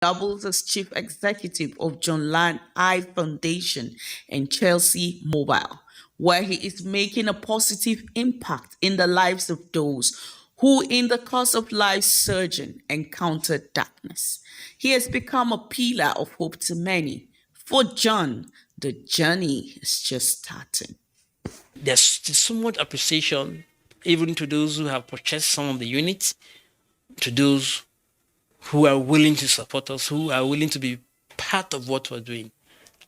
doubles as chief executive of John Land Eye Foundation and Chelsea Mobile, where he is making a positive impact in the lives of those who, in the course of life's surging, encountered darkness. He has become a pillar of hope to many. For John, the journey is just starting. There's so much appreciation, even to those who have purchased some of the units, to those who are willing to support us, who are willing to be part of what we're doing.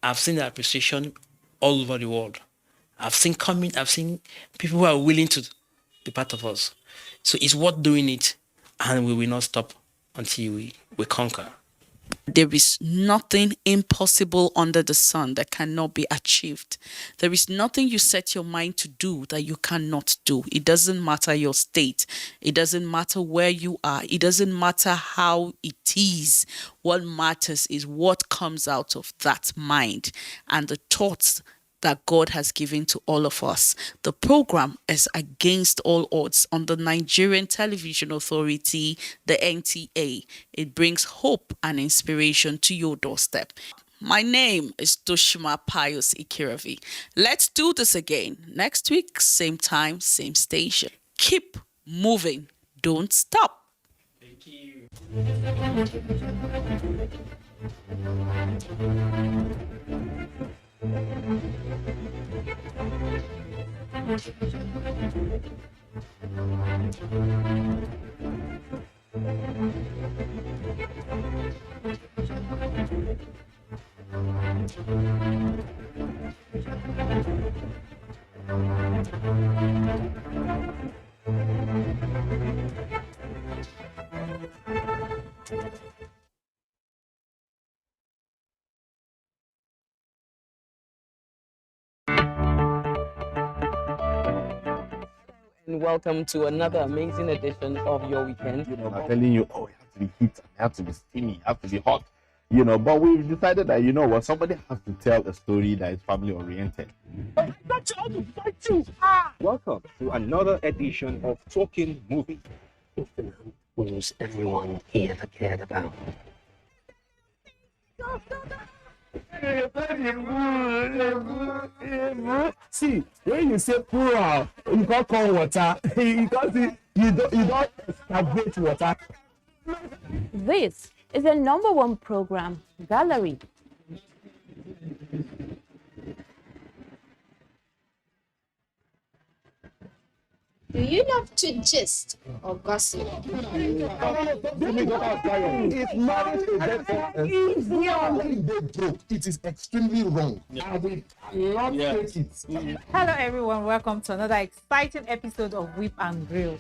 I've seen the appreciation all over the world. I've seen people who are willing to be part of us. So it's worth doing it, and we will not stop until we conquer. There is nothing impossible under the sun that cannot be achieved. There is nothing you set your mind to do that you cannot do. It doesn't matter your state. It doesn't matter where you are. It doesn't matter how it is. What matters is what comes out of that mind and the thoughts that God has given to all of us. The program is against all odds on the Nigerian Television Authority, the NTA. It brings hope and inspiration to your doorstep. My name is Toshima Pius Ikiravi. Let's do this again next week, same time, same station. Keep moving. Don't stop. Thank you. And welcome to another amazing edition of your weekend. I'm telling you, oh, it has to be heat, it has to be steamy, it has to be hot, but we've decided that, somebody has to tell a story that is family oriented. That's how to fight you. Welcome to another edition of Talking Movie. Was everyone ever cared about? See, when you say pour out, you can't call water. You don't excavate water. This is the number one program, Gallery. Do you love to gist or gossip? It's not it is extremely wrong. And we cannot take it. Hello everyone, welcome to another exciting episode of Whip and Grill.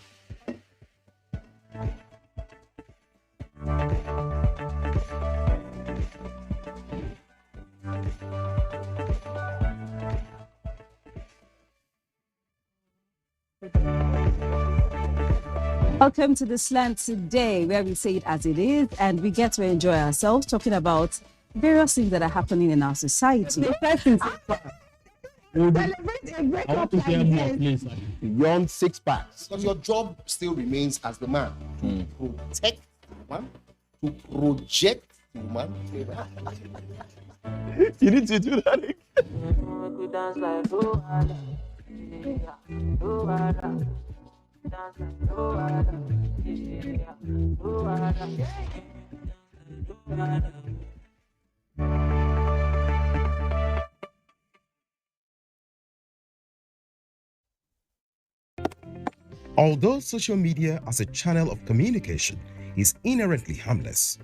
Welcome to the slant today, where we say it as it is and we get to enjoy ourselves talking about various things that are happening in our society. Beyond 6 packs. Because your job still remains as the man to protect the woman, to project the woman. You need to do that again. Although social media as a channel of communication is inherently harmless,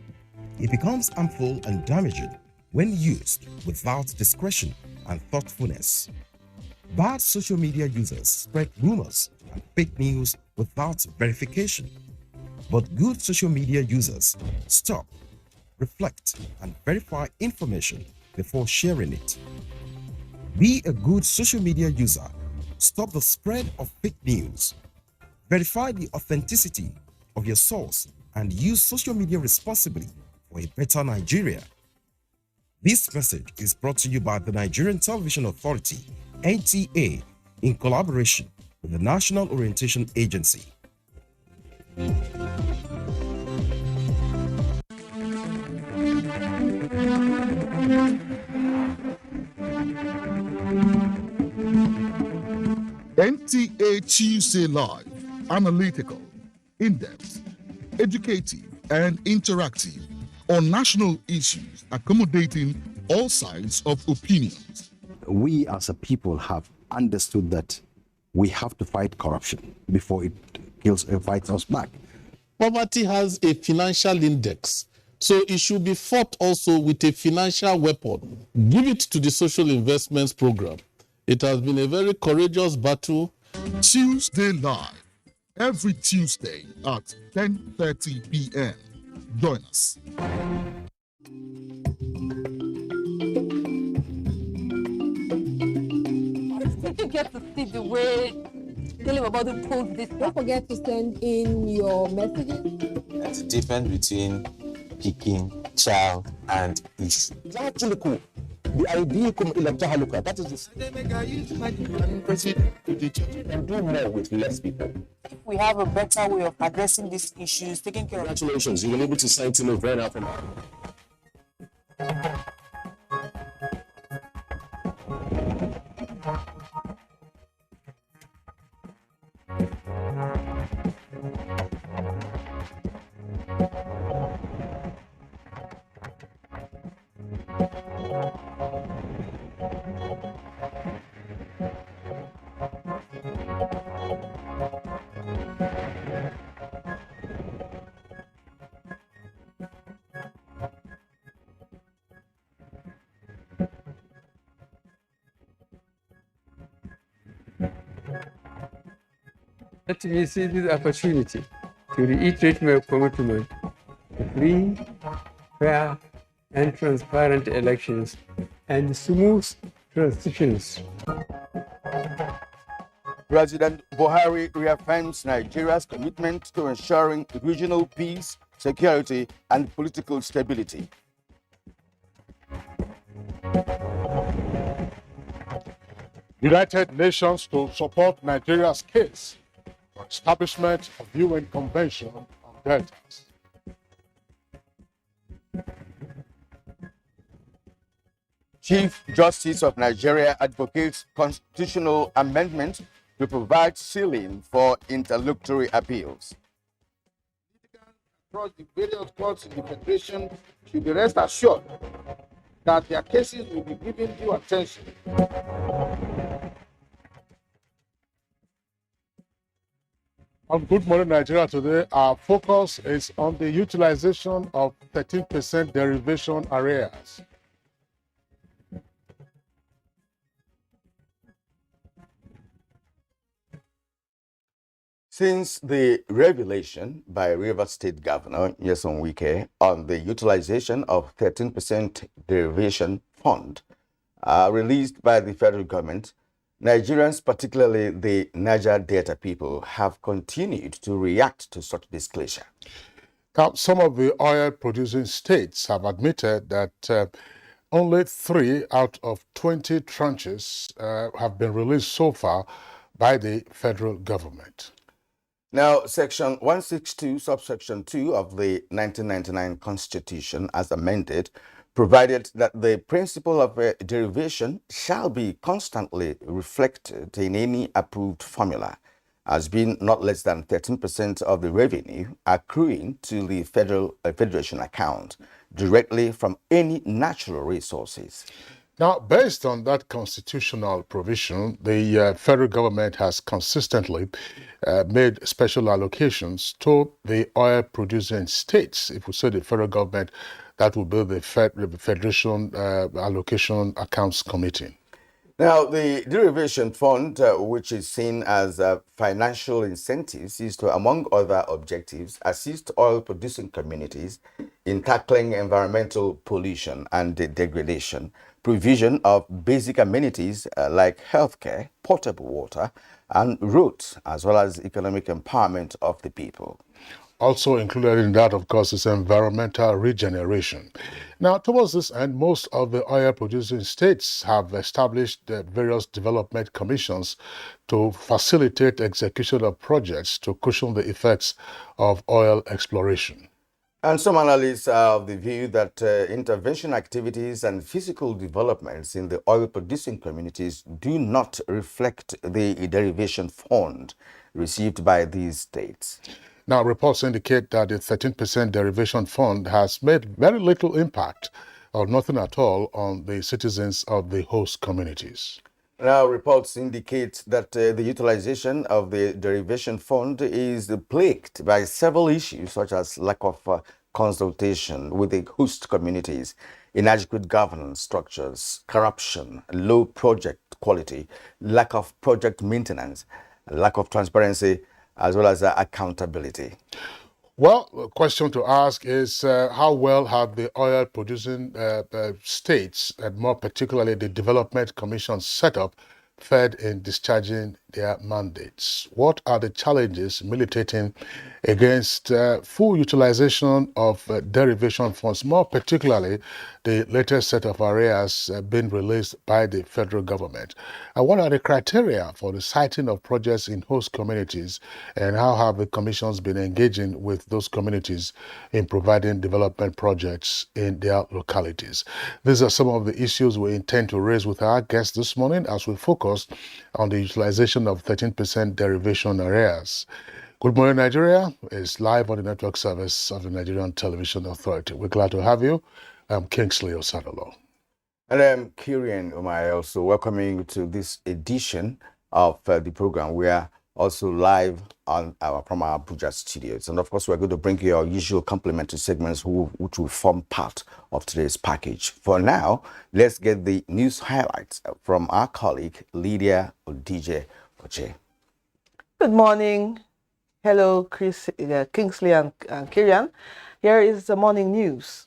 it becomes harmful and damaging when used without discretion and thoughtfulness. Bad social media users spread rumors and fake news without verification. But good social media users stop, reflect, and verify information before sharing it. Be a good social media user. Stop the spread of fake news. Verify the authenticity of your source and use social media responsibly for a better Nigeria. This message is brought to you by the Nigerian Television Authority, NTA, in collaboration with the National Orientation Agency. NTA Tuesday Live, analytical, in-depth, educative, and interactive on national issues, accommodating all sides of opinions. We as a people have understood that we have to fight corruption before it fights us back. Poverty has a financial index, so it should be fought also with a financial weapon. Give it to the social investments program. It has been a very courageous battle. Tuesday Live, every Tuesday at 10:30 p.m. Join us. Did you get to see the way tell him about the post this? Don't forget to send in your messages. That's the difference between picking, child, and issue. It's actually cool. The idea that is and do more with less people. If we have a better way of addressing these issues, taking care of. Congratulations, you were able to sign Timo Werner from. Let me see this opportunity to reiterate my commitment to free, fair, and transparent elections and smooth transitions. President Buhari reaffirms Nigeria's commitment to ensuring regional peace, security, and political stability. United Nations to support Nigeria's case for establishment of UN Convention on Deltas. Chief Justice of Nigeria advocates constitutional amendment to provide ceiling for interlocutory appeals. Across the various courts in the Federation should be rest assured that their cases will be given due attention. On Good Morning Nigeria today, our focus is on the utilization of 13% derivation arrears. Since the revelation by Rivers State Governor Nyesom Wike on the utilization of 13% derivation fund released by the federal government, Nigerians, particularly the Niger Delta people, have continued to react to such disclosure. Now, some of the oil-producing states have admitted that only 3 out of 20 tranches have been released so far by the federal government. Now, Section 162, subsection 2 of the 1999 Constitution, as amended, provided that the principle of derivation shall be constantly reflected in any approved formula as being not less than 13% of the revenue accruing to the federation account directly from any natural resources. Now, based on that constitutional provision, the federal government has consistently made special allocations to the oil-producing states. If we say the federal government, that will be the Federation Allocation Accounts Committee. Now, the Derivation Fund, which is seen as financial incentives, is to, among other objectives, assist oil-producing communities in tackling environmental pollution and degradation, provision of basic amenities like healthcare, potable water, and roads, as well as economic empowerment of the people. Also included in that, of course, is environmental regeneration. Now, towards this end, most of the oil-producing states have established various development commissions to facilitate execution of projects to cushion the effects of oil exploration. And some analysts are of the view that intervention activities and physical developments in the oil-producing communities do not reflect the derivation fund received by these states. Now, reports indicate that the 13% derivation fund has made very little impact or nothing at all on the citizens of the host communities. Now, reports indicate that the utilization of the derivation fund is plagued by several issues such as lack of consultation with the host communities, inadequate governance structures, corruption, low project quality, lack of project maintenance, lack of transparency, as well as accountability. Well, the question to ask is how well have the oil-producing states, and more particularly the Development Commission setup, fared in discharging their mandates? What are the challenges militating against full utilization of derivation funds, more particularly the latest set of areas being released by the federal government? And what are the criteria for the siting of projects in host communities, and how have the commissions been engaging with those communities in providing development projects in their localities? These are some of the issues we intend to raise with our guests this morning as we focus on the utilization of 13% derivation areas. Good Morning Nigeria is live on the network service of the Nigerian Television Authority. We're glad to have you. I'm Kingsley Osadolo. And I'm Kirian Umai, also welcoming you to this edition of the program. We are also live on from our Abuja studios. And of course, we're going to bring you our usual complimentary segments which will form part of today's package. For now, let's get the news highlights from our colleague, Lydia Odije Oche. Good morning. Hello, Kingsley and Kirian. Here is the morning news.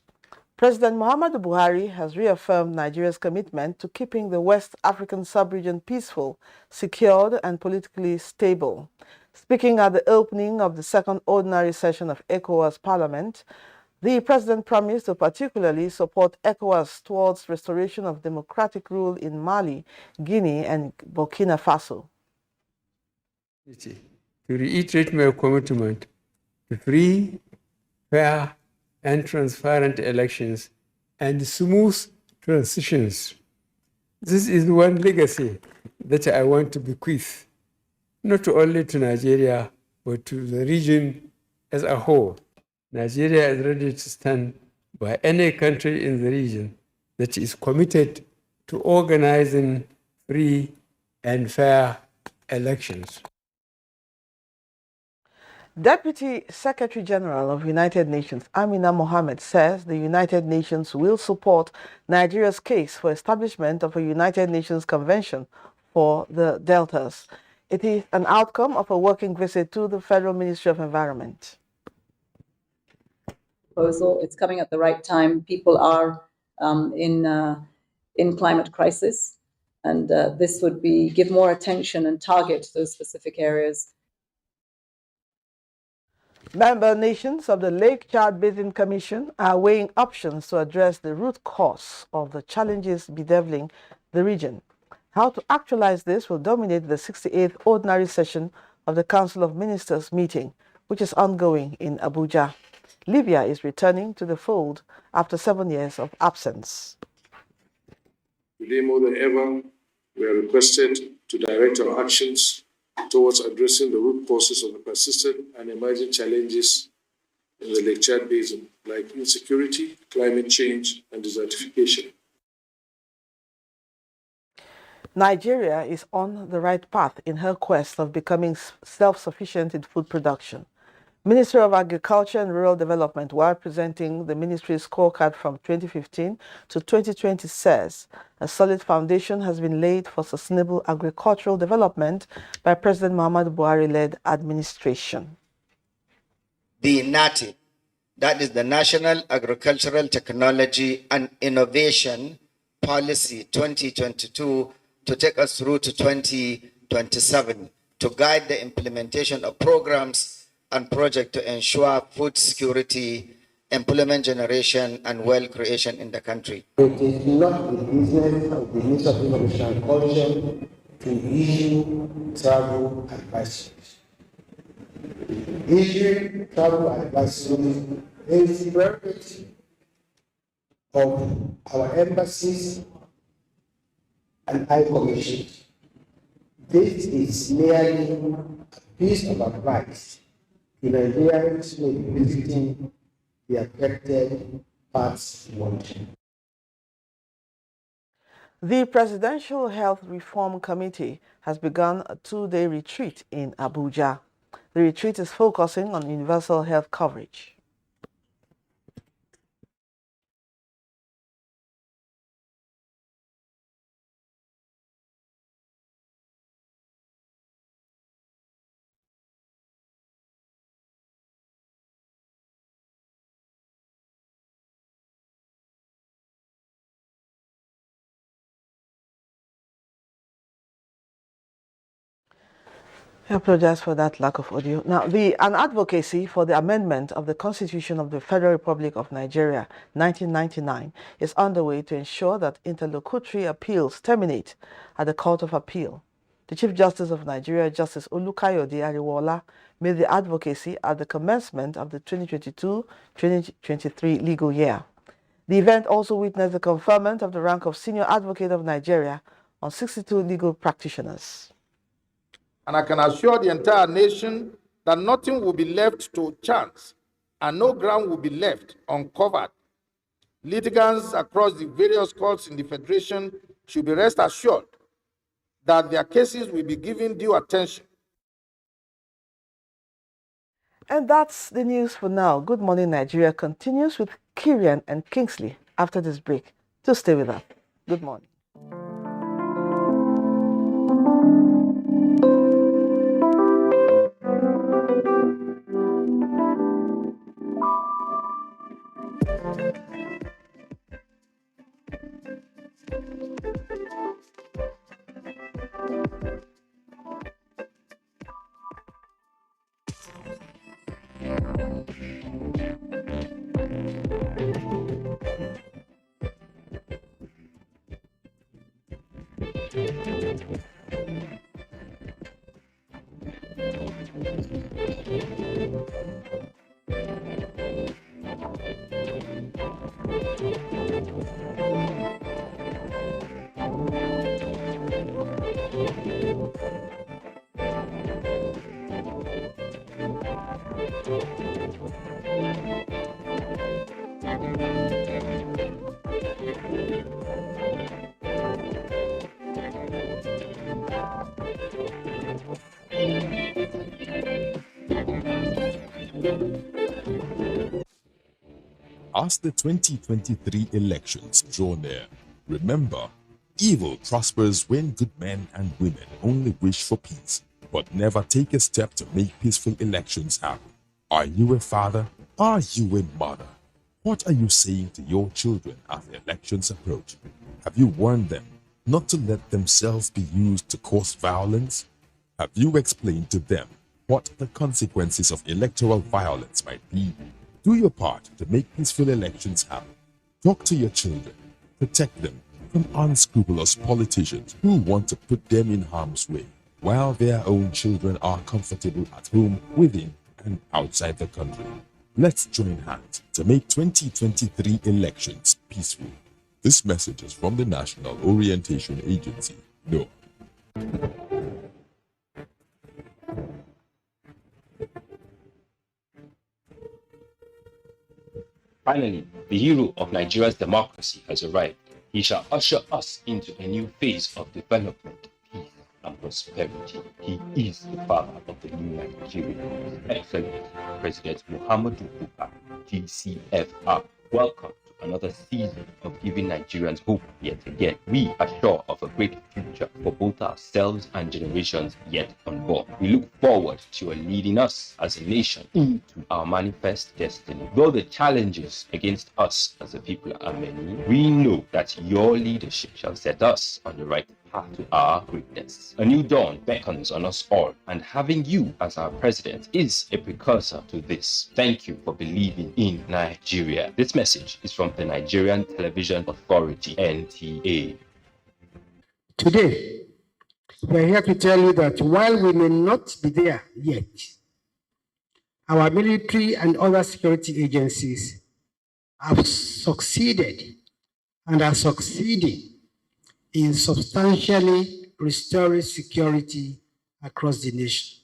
President Muhammadu Buhari has reaffirmed Nigeria's commitment to keeping the West African sub-region peaceful, secured, and politically stable. Speaking at the opening of the second ordinary session of ECOWAS Parliament, the president promised to particularly support ECOWAS towards restoration of democratic rule in Mali, Guinea, and Burkina Faso. To reiterate my commitment to free, fair, and transparent elections and smooth transitions. This is one legacy that I want to bequeath, not only to Nigeria, but to the region as a whole. Nigeria is ready to stand by any country in the region that is committed to organizing free and fair elections. Deputy Secretary General of United Nations, Amina Mohammed, says the United Nations will support Nigeria's case for establishment of a United Nations Convention for the Deltas. It is an outcome of a working visit to the Federal Ministry of Environment. It's coming at the right time. People are in climate crisis, and this would give more attention and target those specific areas. Member nations of the Lake Chad Basin Commission are weighing options to address the root cause of the challenges bedeviling the region. How to actualize this will dominate the 68th ordinary session of the Council of Ministers meeting, which is ongoing in Abuja. Libya is returning to the fold after 7 years of absence. Today, more than ever, we are requested to direct our actions towards addressing the root causes of the persistent and emerging challenges in the Lake Chad Basin, like insecurity, climate change, and desertification. Nigeria is on the right path in her quest of becoming self-sufficient in food production. Minister of Agriculture and Rural Development, while presenting the ministry's scorecard from 2015 to 2020, says a solid foundation has been laid for sustainable agricultural development by President Muhammadu Buhari-led administration. The NATI, that is the National Agricultural Technology and Innovation Policy 2022, to take us through to 2027, to guide the implementation of programs and projects to ensure food security, employment generation, and wealth creation in the country. It is not the business of the Minister of Innovation and Culture to issue travel advisories. Issuing travel advisories There is the prerogative of our embassies and high commissions. This is merely a piece of advice to Nigerians who may be visiting the affected parts of the world. The Presidential Health Reform Committee has begun a 2-day retreat in Abuja. The retreat is focusing on universal health coverage. I apologize for that lack of audio. Now, an advocacy for the amendment of the Constitution of the Federal Republic of Nigeria, 1999, is underway to ensure that interlocutory appeals terminate at the Court of Appeal. The Chief Justice of Nigeria, Justice Olukayode Ariwola, made the advocacy at the commencement of the 2022-2023 legal year. The event also witnessed the conferment of the rank of Senior Advocate of Nigeria on 62 legal practitioners. And I can assure the entire nation that nothing will be left to chance and no ground will be left uncovered. Litigants across the various courts in the Federation should be rest assured that their cases will be given due attention. And that's the news for now. Good Morning Nigeria continues with Kirian and Kingsley after this break. Do stay with us. Good morning. As the 2023 elections draw near, remember, evil prospers when good men and women only wish for peace, but never take a step to make peaceful elections happen. Are you a father? Are you a mother? What are you saying to your children as the elections approach? Have you warned them not to let themselves be used to cause violence? Have you explained to them what the consequences of electoral violence might be? Do your part to make peaceful elections happen. Talk to your children. Protect them from unscrupulous politicians who want to put them in harm's way, while their own children are comfortable at home, within and outside the country. Let's join hands to make 2023 elections peaceful. This message is from the National Orientation Agency, NOAA. Finally, the hero of Nigeria's democracy has arrived. He shall usher us into a new phase of development, peace, and prosperity. He is the father of the new Nigeria, His Excellency President Muhammadu Buhari, GCFR. Welcome to another season of giving Nigerians hope yet again. We are sure of a great future for both ourselves and generations yet unborn. We look forward to your leading us as a nation into our manifest destiny. Though the challenges against us as a people are many, we know that your leadership shall set us on the right path to our greatness. A new dawn beckons on us all, and having you as our president is a precursor to this. Thank you for believing in Nigeria. This message is from the Nigerian Television Authority, NTA. Today, we are here to tell you that while we may not be there yet, our military and other security agencies have succeeded and are succeeding in substantially restoring security across the nation.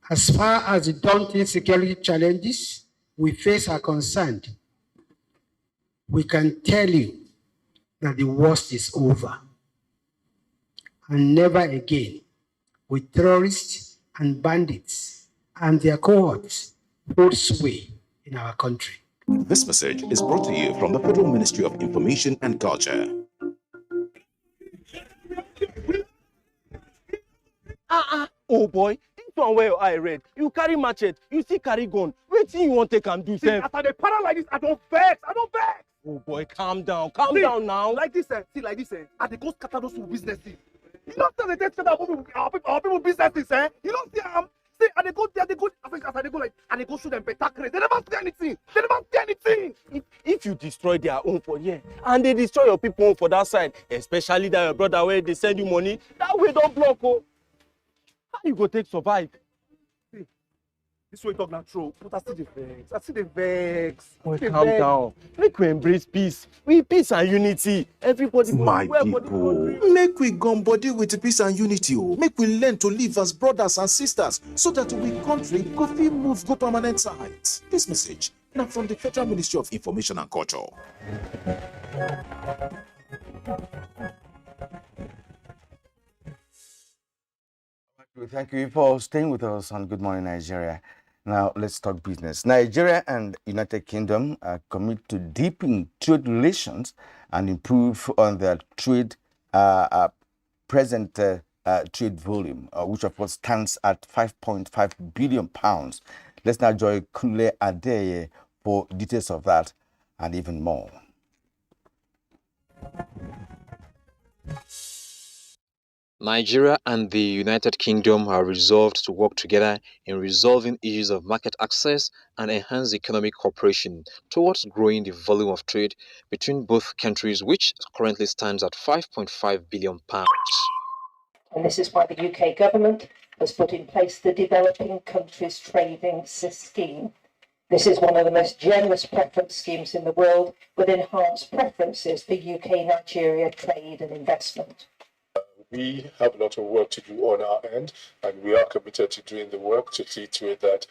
As far as the daunting security challenges we face are concerned, we can tell you that the worst is over, and never again will terrorists and bandits and their cohorts hold sway in our country. This message is brought to you from the Federal Ministry of Information and Culture. Oh boy, this one where your eye red. You carry machete, you see carry gun. Wetin you want take am do sef? After the para like this, I don't vex. Oh boy, calm down down now. Like this, like this, I dey go scatter those two businesses. You don't see the take scatter our people businesses, You don't see them. See, and they go there, as I go like, and they go show them better credit. They never see anything. If you destroy their own for here, and they destroy your people own for that side, especially that your brother where they send you money, that way don't block. Oh. How you go take survive? See, this way talk not true, but I see the vex. Boy, calm down. Make we embrace peace. We peace and unity. Everybody My people, make we gum body with peace and unity. Make we learn to live as brothers and sisters so that we country go fit move go permanent sides. This message now from the Federal Ministry of Information and Culture. Thank you for staying with us on Good Morning Nigeria. Now let's talk business. Nigeria and United Kingdom are committed to deepen trade relations and improve on their trade present trade volume, which of course stands at £5.5 billion. Let's now join Kunle Adeye for details of that and even more. Nigeria and the United Kingdom are resolved to work together in resolving issues of market access and enhance economic cooperation towards growing the volume of trade between both countries, which currently stands at £5.5 billion. And this is why the UK government has put in place the Developing Countries Trading Scheme. This is one of the most generous preference schemes in the world, with enhanced preferences for UK-Nigeria trade and investment. We have a lot of work to do on our end, and we are committed to doing the work to see to it that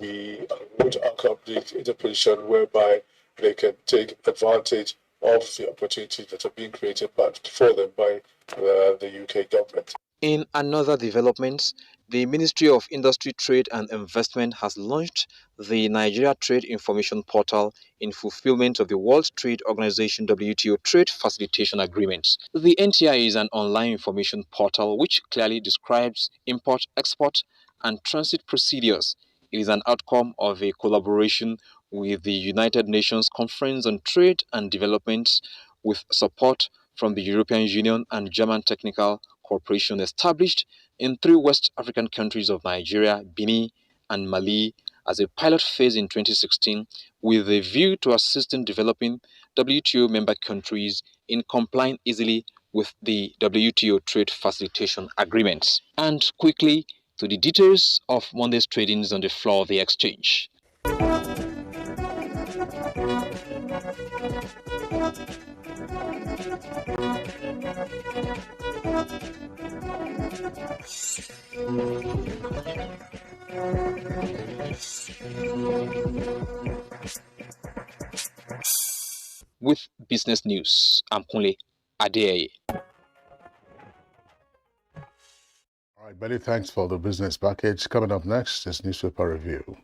we put our companies in a position whereby they can take advantage of the opportunities that are being created for them by the UK government. In another development, the Ministry of Industry, Trade and Investment has launched the Nigeria Trade Information Portal in fulfillment of the World Trade Organization WTO Trade Facilitation Agreements. The NTI is an online information portal which clearly describes import, export, and transit procedures. It is an outcome of a collaboration with the United Nations Conference on Trade and Development with support from the European Union and German Technical Cooperation established in 3 West African countries of Nigeria, Benin, and Mali as a pilot phase in 2016 with a view to assisting developing WTO member countries in complying easily with the WTO trade facilitation agreements. And quickly to the details of Monday's tradings on the floor of the exchange. With business news, I'm Kunle Adeye. All right, Betty, thanks for the business package. Coming up next is newspaper review.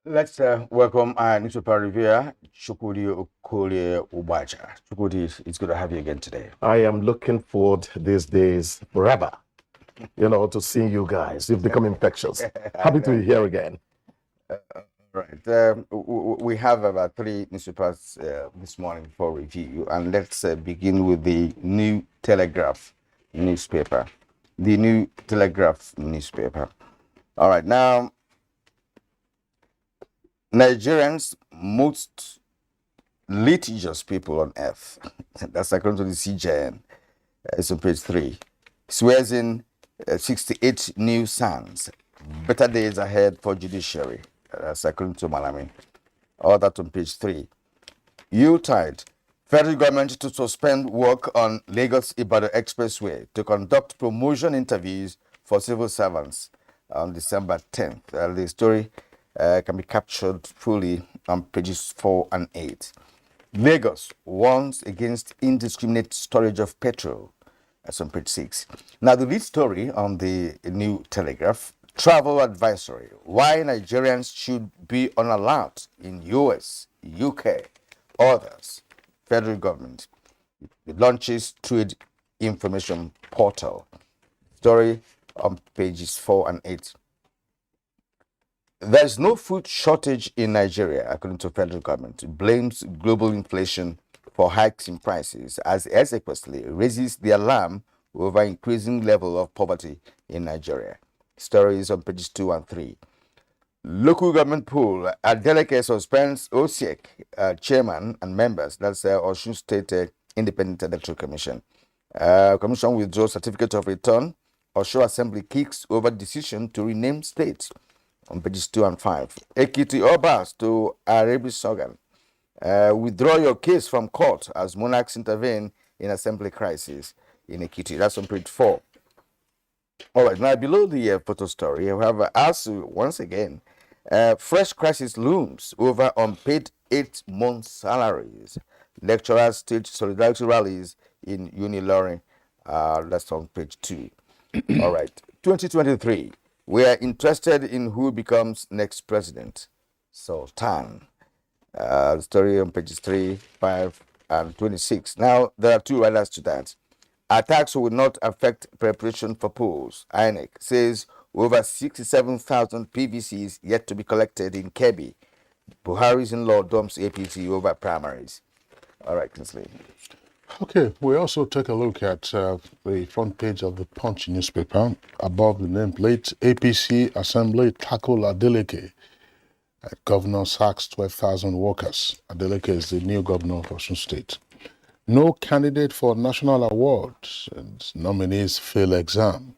Let's welcome our newspaper reviewer, Chukwudi Okolie Ubaja. Chukwudi, it's good to have you again today. I am looking forward these days forever, to seeing you guys. You've become infectious. Happy to be here again. Right. right. We have about 3 newspapers this morning for review, and let's begin with the New Telegraph newspaper. The New Telegraph newspaper. All right, now, Nigerians, most litigious people on earth. That's according to the CJN. It's on page 3. Swears in 68 new SANs. Better days ahead for judiciary. That's according to Malami. All that on page 3. Yuletide. Federal government to suspend work on Lagos-Ibadan Expressway to conduct promotion interviews for civil servants on December 10th. The story can be captured fully on pages 4 and 8. Lagos warns against indiscriminate storage of petrol. That's on page 6. Now, the lead story on the New Telegraph, travel advisory. Why Nigerians should be on alert in US, UK, others. Federal government. It launches trade information portal. Story on pages 4 and 8. There's no food shortage in Nigeria, according to federal government. It blames global inflation for hikes in prices as Ezekwesili raises the alarm over increasing level of poverty in Nigeria. Stories on pages 2 and 3. Local government pool. Adeleke suspends OSEC chairman and members. That's Osun State Independent Electoral Commission. Commission withdraws certificate of return. Osun Assembly kicks over decision to rename state. On pages 2 and 5. Ekiti Obas to Arabi Sogan. Withdraw your case from court as monarchs intervene in assembly crisis in Ekiti. That's on page 4. All right, now below the photo story, we have ASU once again. Fresh crisis looms over unpaid 8-month salaries. Lecturers stage solidarity rallies in Unilorin. That's on page 2. All right, 2023. We are interested in who becomes next president. Sultan. Story on pages 3, 5, and 26. Now, there are 2 riders to that. Attacks will not affect preparation for polls. INEC says over 67,000 PVCs yet to be collected in Kebbi. Buhari's in-law dumps APC over primaries. All right, Kinsley. Okay, we also take a look at the front page of the Punch newspaper. Above the nameplate, APC Assembly tackle Adeleke. Governor sacks 12,000 workers. Adeleke is the new governor of Osun State. No candidate for national awards and nominees fail exam.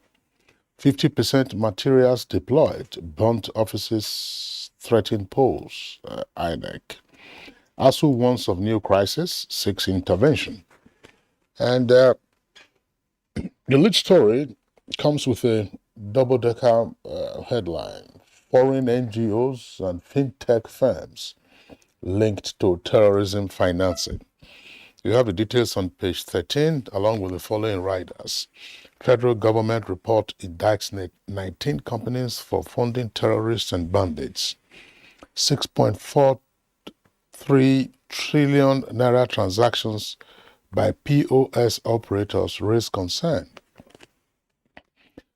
50% materials deployed. Burnt offices threaten polls. INEC. ASU warns of new crisis, seeks intervention. And the lead story comes with a double-decker headline. Foreign NGOs and fintech firms linked to terrorism financing. You have the details on page 13, along with the following riders. Federal government report indicts 19 companies for funding terrorists and bandits. 6.43 trillion naira transactions by POS operators raise concern.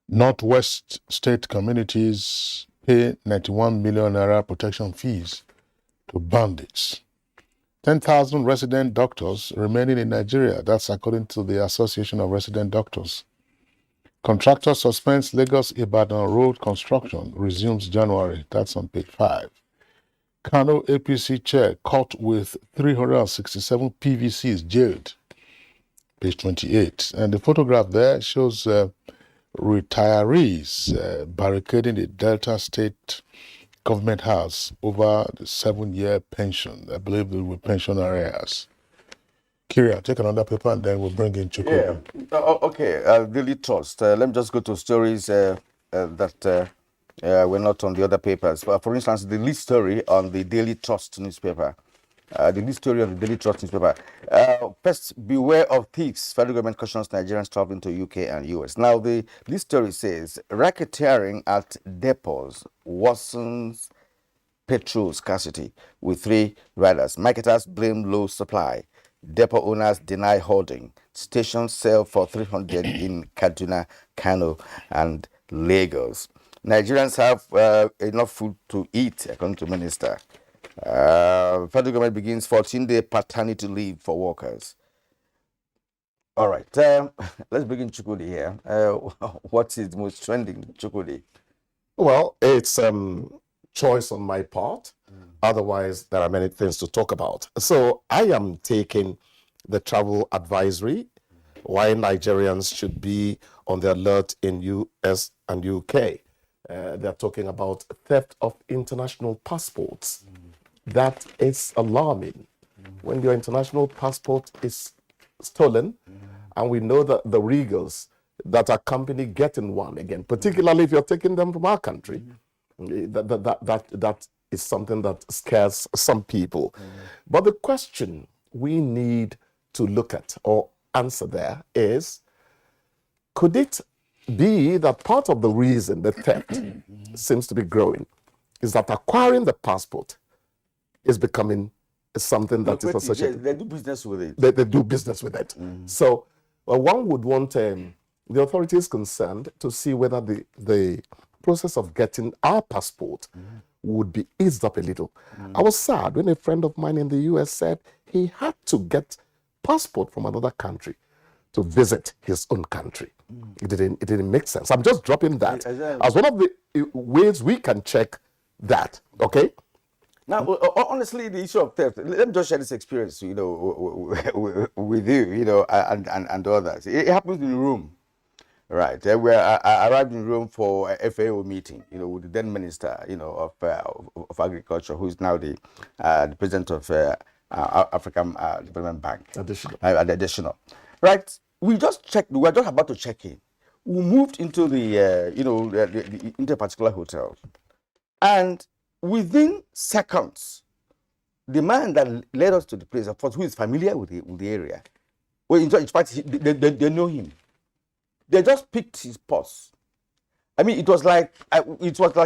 Northwest state communities pay 91 million naira protection fees to bandits. 10,000 resident doctors remaining in Nigeria. That's according to the Association of Resident Doctors. Contractor suspends Lagos-Ibadan road construction, resumes January. That's on page 5. Kano APC chair caught with 367 PVCs jailed. Page 28. And the photograph there shows retirees barricading the Delta State government house over the 7-year pension. I believe there were pension arrears. Kyria, take another paper and then we'll bring in Chukwu. Yeah. Okay. Daily Trust. Let me just go to stories that were not on the other papers. For instance, the lead story on the Daily Trust newspaper. First, beware of thieves. Federal government cautions Nigerians traveling to UK and US. Now, the lead story says racketeering at depots worsens petrol scarcity with 3 riders. Marketers blame low supply. Depot owners deny holding. Stations sell for 300 in Kaduna, Kano, and Lagos. Nigerians have enough food to eat, according to Minister. Federal government begins 14-day paternity leave for workers. All right, let's begin Chukudi here. What is most trending, Chukudi? Well, it's choice on my part. Otherwise, there are many things to talk about. So I am taking the travel advisory, why Nigerians should be on the alert in US and UK. They're talking about theft of international passports. That is alarming. When your international passport is stolen, and we know that the rigors that accompany getting one again, particularly if you're taking them from our country, that is something that scares some people. But the question we need to look at or answer there is, could it be that part of the reason the theft seems to be growing is that acquiring the passport is becoming something that is associated? They do business with it. They do business with it. So one would want the authorities concerned to see whether the process of getting our passport would be eased up a little. I was sad when a friend of mine in the US said he had to get passport from another country to visit his own country. It didn't make sense. I'm just dropping that as one of the ways we can check that, okay? Now, honestly, the issue of theft, let me just share this experience, with you, and others. It happens in Rome, right? Where I arrived in Rome for a FAO meeting, with the then minister, of agriculture, who is now the president of African Development Bank. Additional. Right? We just checked, we were just about to check in. We moved into into a particular hotel. And within seconds, the man that led us to the place, of course, who is familiar with the area, well, in fact, they know him. They just picked his purse. I mean, it was like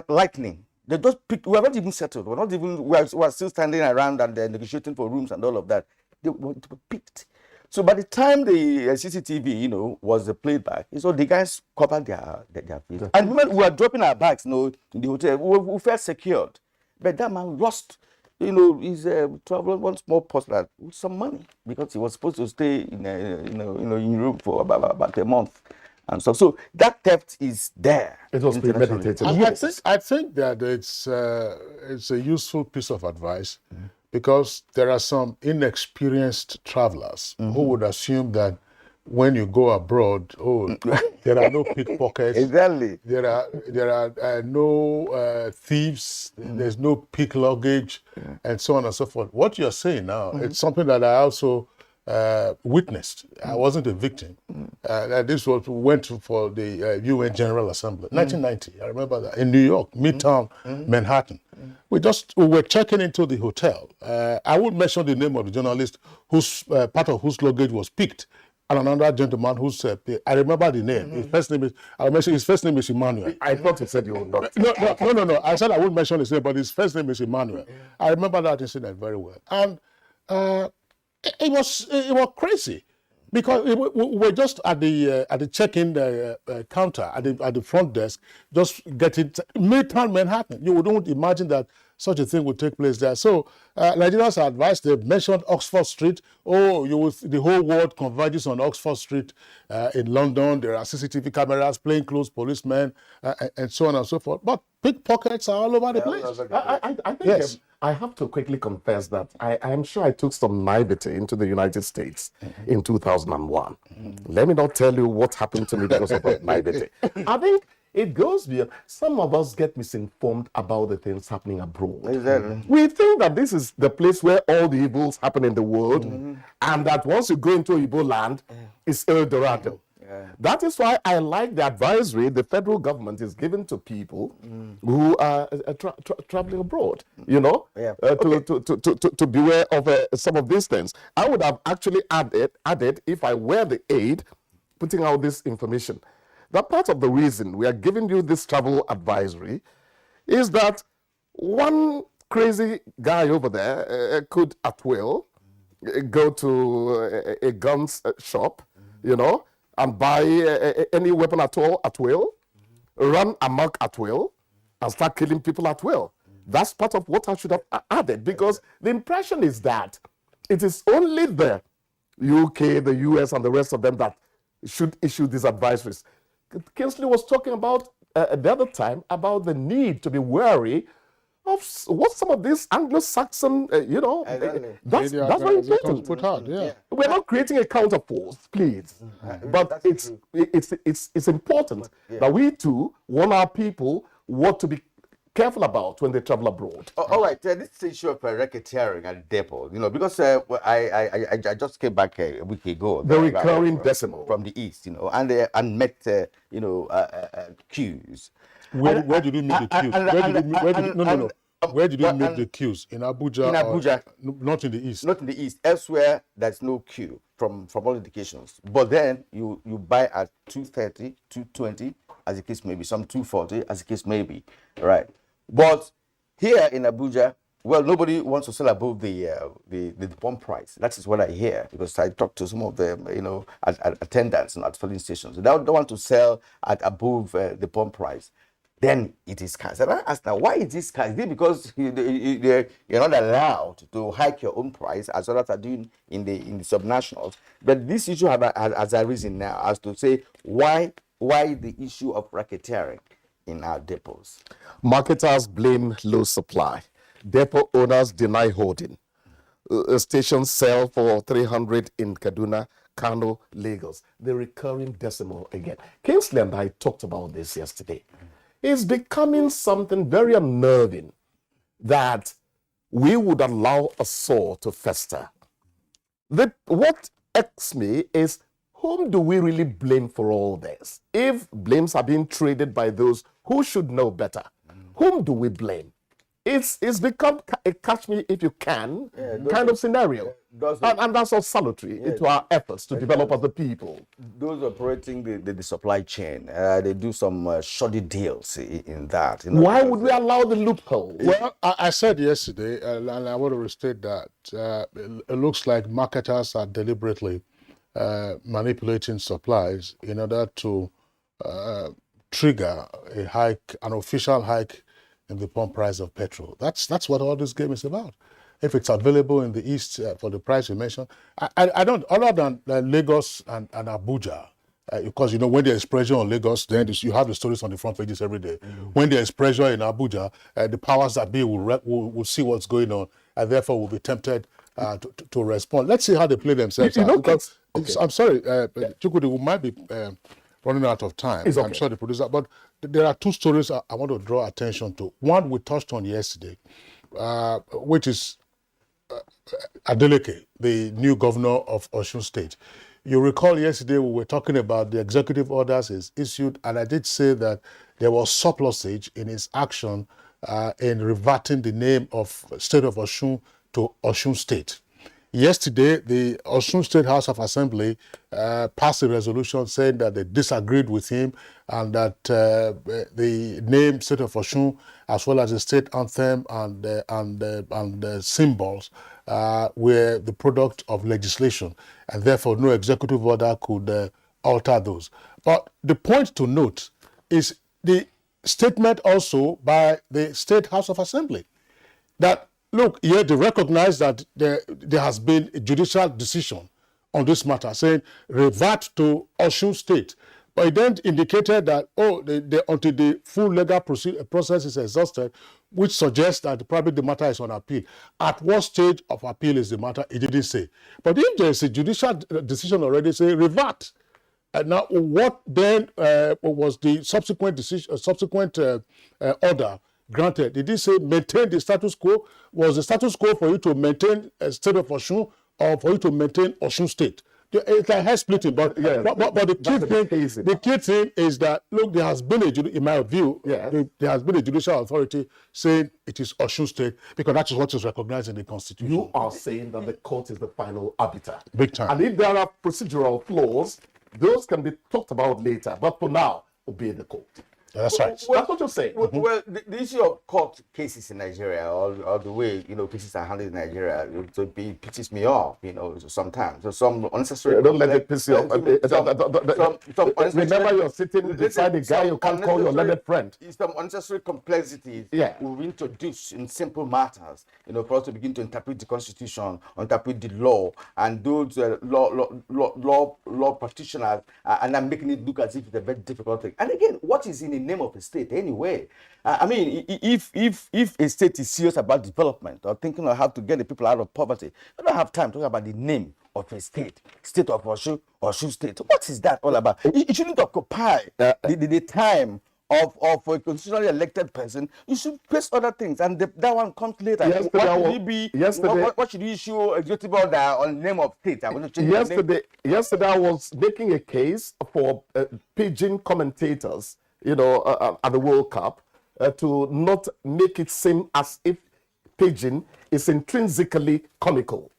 lightning. They just picked. We were not even settled. We were still standing around and negotiating for rooms and all of that. They were picked. So by the time the CCTV, was played back, so the guys covered their face. And when we were dropping our bags, in the hotel, we felt secured. But that man lost, his travel one small purse with some money because he was supposed to stay in room for about a month. And so that theft is there. It was premeditated. I think that it's a useful piece of advice. Because there are some inexperienced travelers who would assume that when you go abroad, there are no pickpockets. Exactly. There are no thieves. There's no pick luggage, and so on and so forth. What you're saying now, it's something that I also witnessed. I wasn't a victim. This went for the UN General Assembly, 1990. I remember that in New York, Midtown, Manhattan. We were checking into the hotel. I won't mention the name of the journalist whose part of whose luggage was picked, and another gentleman who's I remember the name. His first name is Emmanuel. I thought you said you would not. No. I said I wouldn't mention his name, but his first name is Emmanuel. I remember that incident very well, and it was crazy. Because we were just at the check-in counter, at the front desk, just getting Midtown Manhattan. You wouldn't imagine that such a thing would take place there. So Nigerians are advised, they've mentioned Oxford Street. The whole world converges on Oxford Street in London. There are CCTV cameras, plainclothes policemen, and so on and so forth. But pickpockets are all over the place. I think yes. I have to quickly confess that I'm sure I took some naivety into the United States in 2001. Let me not tell you what happened to me because of that naivety. I think it goes beyond. Some of us get misinformed about the things happening abroad. Exactly. We think that this is the place where all the evils happen in the world, and that once you go into Igbo land, it's El Dorado. That is why I like the advisory the federal government is giving to people who are traveling abroad, to beware of some of these things. I would have actually added if I were the aide putting out this information. That part of the reason we are giving you this travel advisory is that one crazy guy over there could at will go to a guns shop, and buy any weapon at all at will, run amok at will and start killing people at will. That's part of what I should have added, because the impression is that it is only the UK, the US, and the rest of them that should issue these advisories. Kingsley was talking about the other time about the need to be wary of what some of these Anglo-Saxon, that's very important. We're not creating a counterforce, please, but it's important that we too warn our people what to be careful about when they travel abroad. All right, this issue of racketeering at depot, because I just came back a week ago. The recurring decimal from the east, and met queues. Where did you meet the queues? Where did you make the queues? In Abuja? In Abuja. Not in the east? Not in the east. Elsewhere, there's no queue from all indications. But then you buy at 230, 220, as the case may be, some 240, as the case may be, right? But here in Abuja, well, nobody wants to sell above the pump price. That is what I hear, because I talked to some of them, attendants at filling stations. They don't want to sell at above the pump price. Then it is scarce. And I asked now, why is this scarce? Is it because you're not allowed to hike your own price as others are doing in the subnationals? But this issue has arisen now as to say why the issue of racketeering in our depots. Marketers blame low supply. Depot owners deny holding. Stations sell for 300 in Kaduna, Kano, Lagos. The recurring decimal again. Kingsley and I talked about this yesterday. It's becoming something very unnerving that we would allow a sore to fester. What irks me is, whom do we really blame for all this? If blames are being traded by those who should know better, whom do we blame? It's become a catch me if you can kind of scenario. And that's all salutary to our efforts to develop as a people. Those operating the supply chain, they do some shoddy deals in that. Why would we allow the loophole? Well, I said yesterday, and I want to restate that, it looks like marketers are deliberately manipulating supplies in order to trigger an official hike in the pump price of petrol. That's what all this game is about. If it's available in the east for the price you mentioned, I don't, other than Lagos and Abuja, because when there is pressure on Lagos, then you have the stories on the front pages every day. When there is pressure in Abuja, the powers that be will see what's going on, and therefore will be tempted to respond. Let's see how they play themselves out. Because I'm sorry, Chukwudi, we might be running out of time. Okay. I'm sure the producer, but there are two stories I want to draw attention to. One we touched on yesterday, which is Adeleke, the new governor of Osun State. You recall yesterday we were talking about the executive orders is issued, and I did say that there was surplusage in his action in reverting the name of State of Osun to Osun State. Yesterday, the Osun State House of Assembly passed a resolution saying that they disagreed with him and that the name State of Osun, as well as the state anthem and symbols, were the product of legislation, and therefore no executive order could alter those. But the point to note is the statement also by the State House of Assembly that, look, yeah, they recognize that there has been a judicial decision on this matter, saying revert to Osun State. But it then indicated that, until the full legal process is exhausted, which suggests that probably the matter is on appeal. At what stage of appeal is the matter? It didn't say. But if there is a judicial decision already, say revert. And now, what then was the subsequent decision, order granted? Did he say maintain the status quo? Was the status quo for you to maintain a state of Osun or for you to maintain Osun State? It's like hair splitting, but the key thing is that, look, there has been in my view, there has been a judicial authority saying it is Osun State because that is what is recognized in the Constitution. You are saying that the court is the final arbiter. Big time. And if there are procedural flaws, those can be talked about later. But for now, obey the court. That's right. That's what you're saying. Well, the issue of court cases in Nigeria, or the way cases are handled in Nigeria, it pisses me off. Sometimes. So some unnecessary. Don't let it piss you off. Remember, you're sitting beside a guy you can't call your learned friend. Some unnecessary complexities we introduce in simple matters. For us to begin to interpret the Constitution, interpret the law, and those law practitioners are now making it look as if it's a very difficult thing. And again, what is in the name of a state anyway? I mean, if a state is serious about development or thinking of how to get the people out of poverty, you don't have time to talk about the name of a state of Oshu State. What is that all about? It shouldn't occupy the time of a constitutionally elected person. You should face other things, and that one comes later. What should you issue executive order on the name of state? Yesterday I was making a case for pidgin commentators, at the World Cup, to not make it seem as if pidgin is intrinsically comical.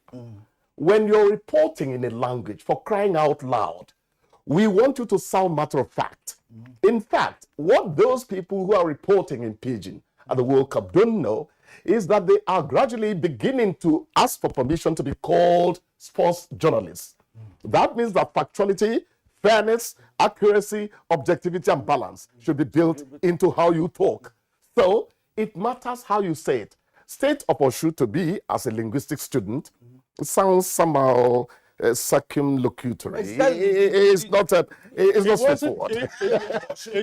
When you're reporting in a language, for crying out loud, we want you to sound matter of fact. In fact, what those people who are reporting in pidgin at the World Cup don't know is that they are gradually beginning to ask for permission to be called sports journalists. That means that factuality, fairness, accuracy, objectivity, and balance should be built into how you talk. So it matters how you say it. State of Oshu, to be, as a linguistic student, sounds somehow circumlocutory. It's not straightforward.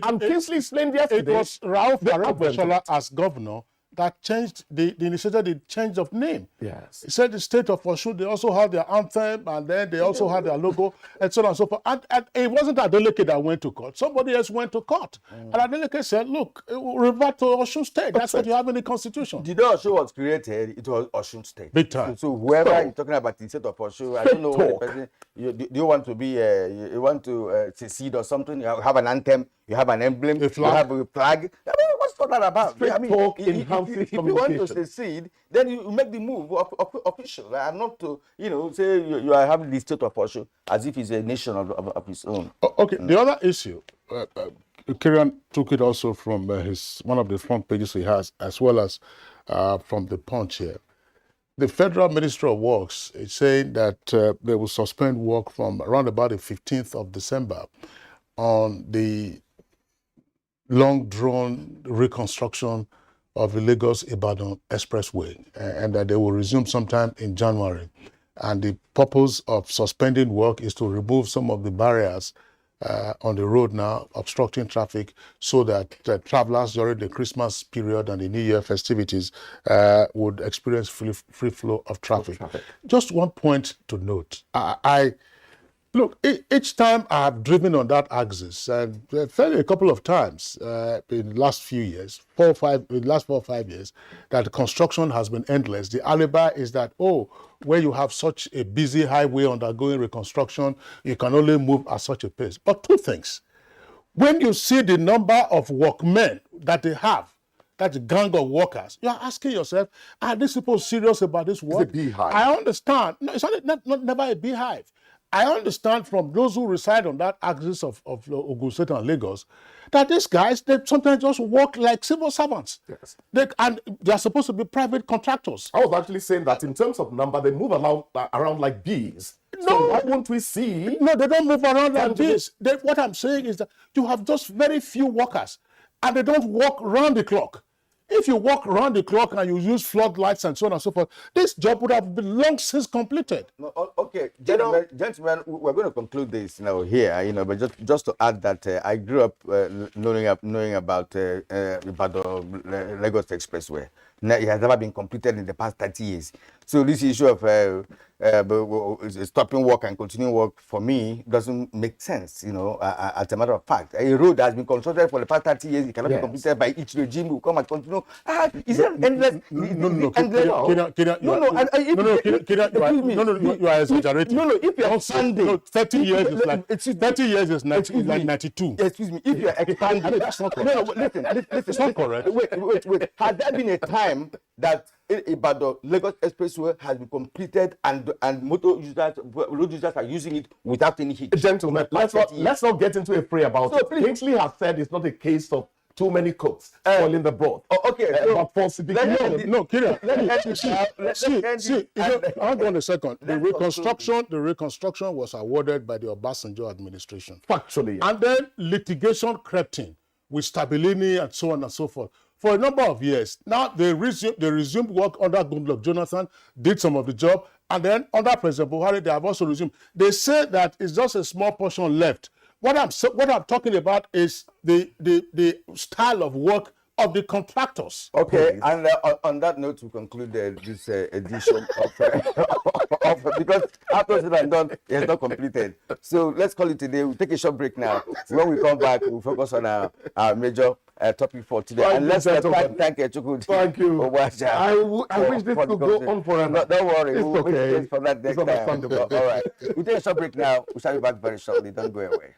And Kingsley explained yesterday. It was Ralph Arabashola as governor that changed the initiated the change of name. Yes. He said the state of Oshu, they also had their anthem, and then they also had their logo, and so on and so forth. And it wasn't Adeleke that went to court. Somebody else went to court. And Adeleke said, look, revert to Oshu State. That's what you have in the Constitution. The day Oshu was created, it was Oshu State. Big time. So whoever is talking about the state of Oshu, I don't know what the person, do you want to be, you want to secede or something? You have an anthem, you have an emblem, you have a flag. I mean, what's all that about? Straight talk enhances if you want to secede, then you make the move official, and not to, say you are having the state of Oshu as if it's a nation of its own. Okay, the other issue, Kieran took it also from one of the front pages he has, as well as from the Punch here. The Federal Ministry of Works is saying that they will suspend work from around about the 15th of December on the long-drawn reconstruction of the Lagos-Ibadan Expressway, and that they will resume sometime in January. And the purpose of suspending work is to remove some of the barriers on the road now, obstructing traffic, so that travelers during the Christmas period and the New Year festivities would experience free flow of traffic. Just one point to note. Look, each time I have driven on that axis, and fairly a couple of times in the last few years, 4 or 5 years, that construction has been endless. The alibi is that, when you have such a busy highway undergoing reconstruction, you can only move at such a pace. But two things. When you see the number of workmen that they have, that gang of workers, you are asking yourself, are these people serious about this work? It's a beehive. I understand. No, it's not never a beehive. I understand from those who reside on that axis of Ogun State and Lagos that these guys, they sometimes just work like civil servants. Yes. They are supposed to be private contractors. I was actually saying that in terms of number, they move around like bees. No. So why won't we see? No, they don't move around like bees. What I'm saying is that you have just very few workers, and they don't work round the clock. If you walk around the clock and you use floodlights and so on and so forth, this job would have been long since completed. No, okay, gentlemen, we're going to conclude this here, but just to add that I grew up knowing about Lagos Expressway. It has never been completed in the past 30 years. So this issue of stopping work and continuing work, for me, doesn't make sense, as a matter of fact. A road that has been constructed for the past 30 years, it cannot be completed by each regime who come and continue. Is it endless? You are exaggerating. No, if you are expanding. No, 30 years is like 30 years is like 92. Excuse me, if you are expanding. That's not correct. No, listen, it's not correct. Wait. Had there been a time that Ibadan Lagos Expressway has been completed and road users are using it without any hitch? Gentlemen, let's not get into a fray about it. Kingsley has said it's not a case of too many cooks spoiling the broth. Okay, but falsification. No, Kira. Hang on a second. The reconstruction was awarded by the Obasanjo administration. Factually. And then litigation crept in with Stabilini and so on and so forth. For a number of years. Now they resumed work under Goodluck Jonathan, did some of the job, and then under President Buhari, they have also resumed. They say that it's just a small portion left. What I'm talking about is the style of work of the contractors. Okay, and on that note, we conclude this edition of because after it's done, it's not completed. So let's call it today. We'll take a short break now. When we come back, we'll focus on our major topic for today. And let's thank Echukwu. Thank you. I wish this could go on forever. No, don't worry. It's We'll okay. wait for that next time. All right. We'll take a short break now. We'll start back very shortly. Don't go away.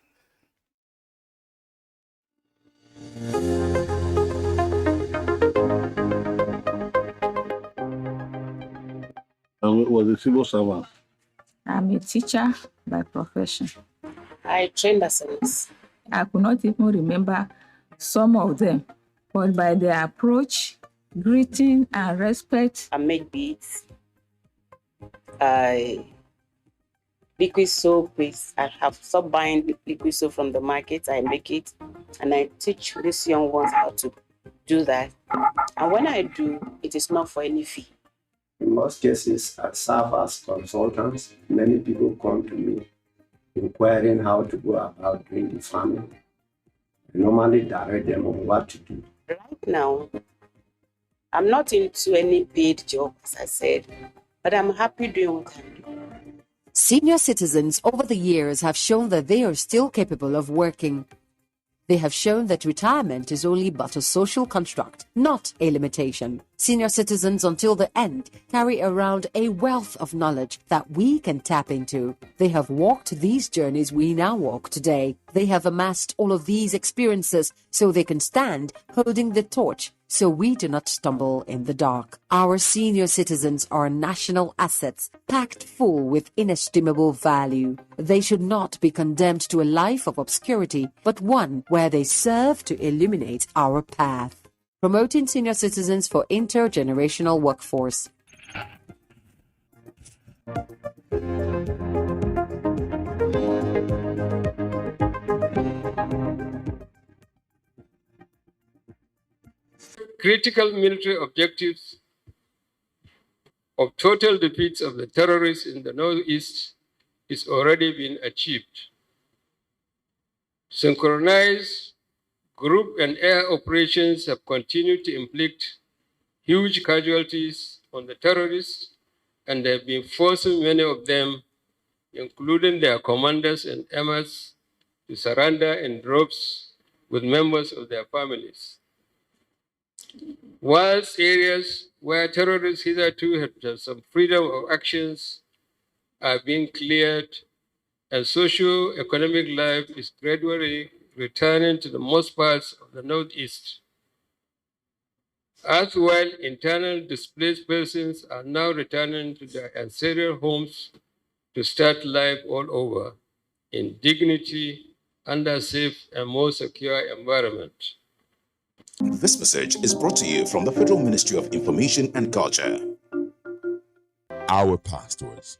I was a civil servant. I'm a teacher by profession. I trained as a nurse. I could not even remember some of them, but by their approach, greeting, and respect. I make beads. I liquid soap. I have stopped buying liquid soap from the market. I make it, and I teach these young ones how to do that. And when I do, it is not for any fee. In most cases, I serve as consultants. Many people come to me inquiring how to go about doing the farming. I normally direct them on what to do. Right now, I'm not into any paid job, as I said, but I'm happy doing what I'm doing. Senior citizens over the years have shown that they are still capable of working. They have shown that retirement is only but a social construct, not a limitation. Senior citizens until the end carry around a wealth of knowledge that we can tap into. They have walked these journeys we now walk today. They have amassed all of these experiences so they can stand holding the torch so we do not stumble in the dark. Our senior citizens are national assets, packed full with inestimable value. They should not be condemned to a life of obscurity, but one where they serve to illuminate our path. Promoting senior citizens for intergenerational workforce. Critical military objectives of total defeats of the terrorists in the Northeast is already been achieved. Synchronized group and air operations have continued to inflict huge casualties on the terrorists, and they have been forcing many of them, including their commanders and emirs, to surrender in droves with members of their families. Whilst areas where terrorists hitherto had some freedom of actions are being cleared, and socio-economic life is gradually returning to the most parts of the Northeast. As well, internal displaced persons are now returning to their ancestral homes to start life all over in dignity, under safe and more secure environment. This message is brought to you from the Federal Ministry of Information and Culture. Our pastors,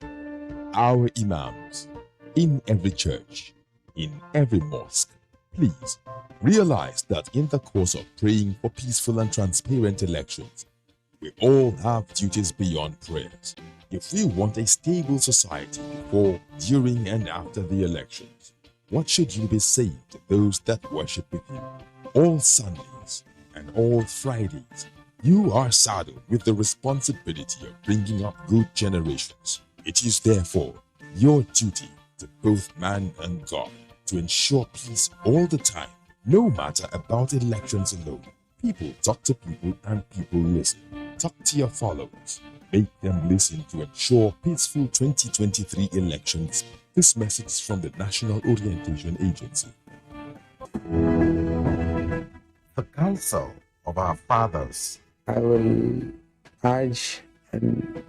our imams, in every church, in every mosque, please realize that in the course of praying for peaceful and transparent elections, we all have duties beyond prayers. If we want a stable society before, during, and after the elections, what should you be saying to those that worship with you? All Sundays and all Fridays, you are saddled with the responsibility of bringing up good generations. It is therefore your duty to both man and God to ensure peace all the time, no matter about elections alone. People talk to people and people listen. Talk to your followers. Make them listen to ensure peaceful 2023 elections. This message is from the National Orientation Agency. The counsel of our fathers. I will urge and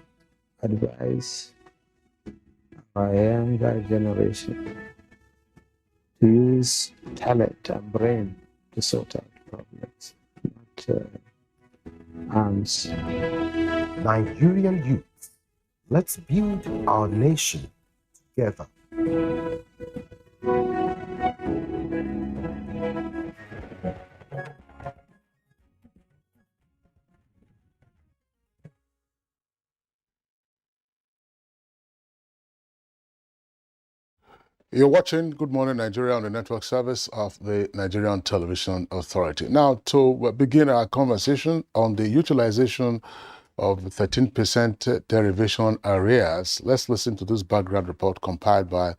advise our younger generation to use talent and brain to sort out problems. arms. Nigerian youth, let's build our nation together. You're watching Good Morning Nigeria on the network service of the Nigerian Television Authority. Now, to begin our conversation on the utilization of 13% derivation arrears, let's listen to this background report compiled by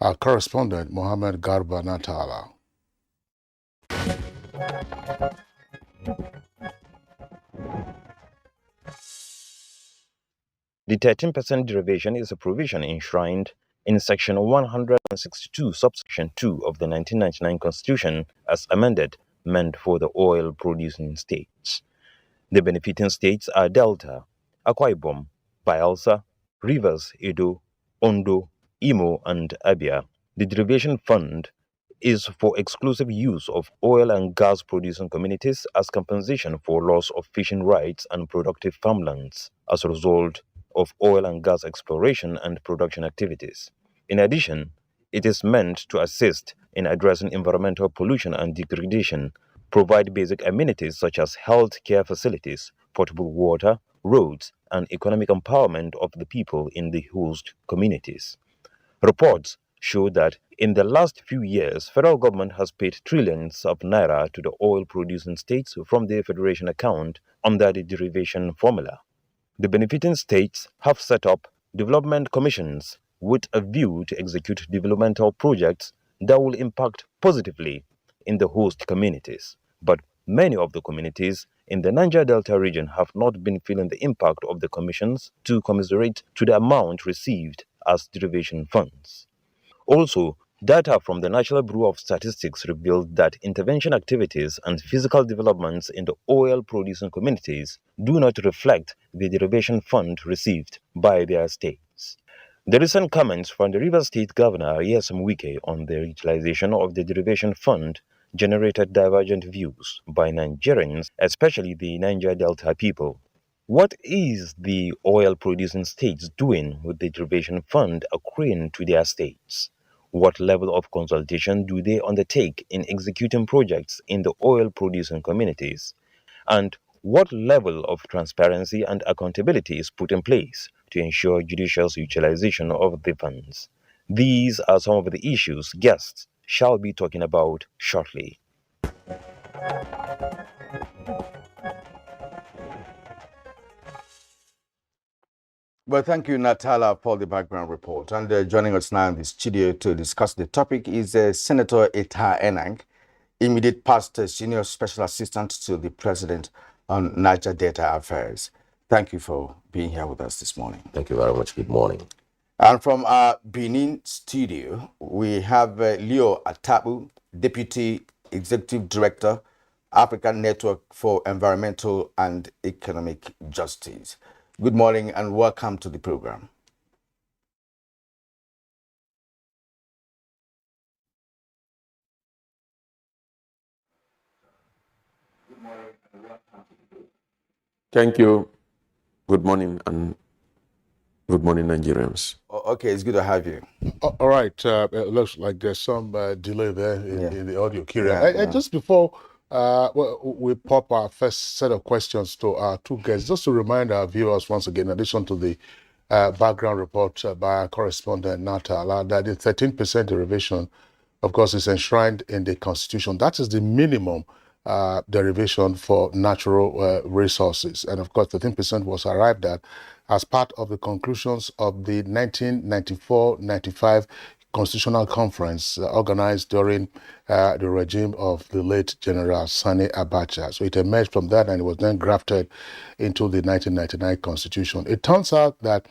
our correspondent, Mohammed Garba Natala. The 13% derivation is a provision enshrined in Section 162, subsection 2 of the 1999 Constitution as amended, meant for the oil-producing states. The benefiting states are Delta, Akwa Ibom, Bayelsa, Rivers, Edo, Ondo, Imo, and Abia. The derivation fund is for exclusive use of oil and gas producing communities as compensation for loss of fishing rights and productive farmlands as a result of oil and gas exploration and production activities. In addition, it is meant to assist in addressing environmental pollution and degradation, provide basic amenities such as health care facilities, potable water, roads, and economic empowerment of the people in the host communities. Reports show that in the last few years, federal government has paid trillions of naira to the oil-producing states from their federation account under the derivation formula. The benefiting states have set up development commissions with a view to execute developmental projects that will impact positively in the host communities. But many of the communities in the Niger Delta region have not been feeling the impact of the commissions to commiserate to the amount received as derivation funds. Also, data from the National Bureau of Statistics revealed that intervention activities and physical developments in the oil-producing communities do not reflect the derivation fund received by their states. The recent comments from the Rivers State Governor Nyesom Wike on the utilization of the derivation fund generated divergent views by Nigerians, especially the Niger Delta people. What is the oil-producing states doing with the derivation fund accruing to their states? What level of consultation do they undertake in executing projects in the oil-producing communities? And what level of transparency and accountability is put in place to ensure judicious utilization of the funds? These are some of the issues guests shall be talking about shortly. Well, thank you, Natala, for the background report. And joining us now in the studio to discuss the topic is Senator Eta Enang, immediate past senior special assistant to the president on Niger Delta affairs. Thank you for being here with us this morning. Thank you very much. Good morning. And from our Benin studio, we have Leo Atabu, Deputy Executive Director, African Network for Environmental and Economic Justice. Good morning and welcome to the program. Thank you. Good morning and good morning, Nigerians. Okay, it's good to have you. All right. It looks like there's some delay there in the audio carrier. Just before we pop our first set of questions to our two guests, just to remind our viewers once again, in addition to the background report by our correspondent Natala, that the 13% derivation, of course, is enshrined in the Constitution. That is the minimum derivation for natural resources. And of course, 13% was arrived at as part of the conclusions of the 1994-95 Constitutional Conference organized during the regime of the late General Sani Abacha. So it emerged from that and it was then grafted into the 1999 Constitution. It turns out that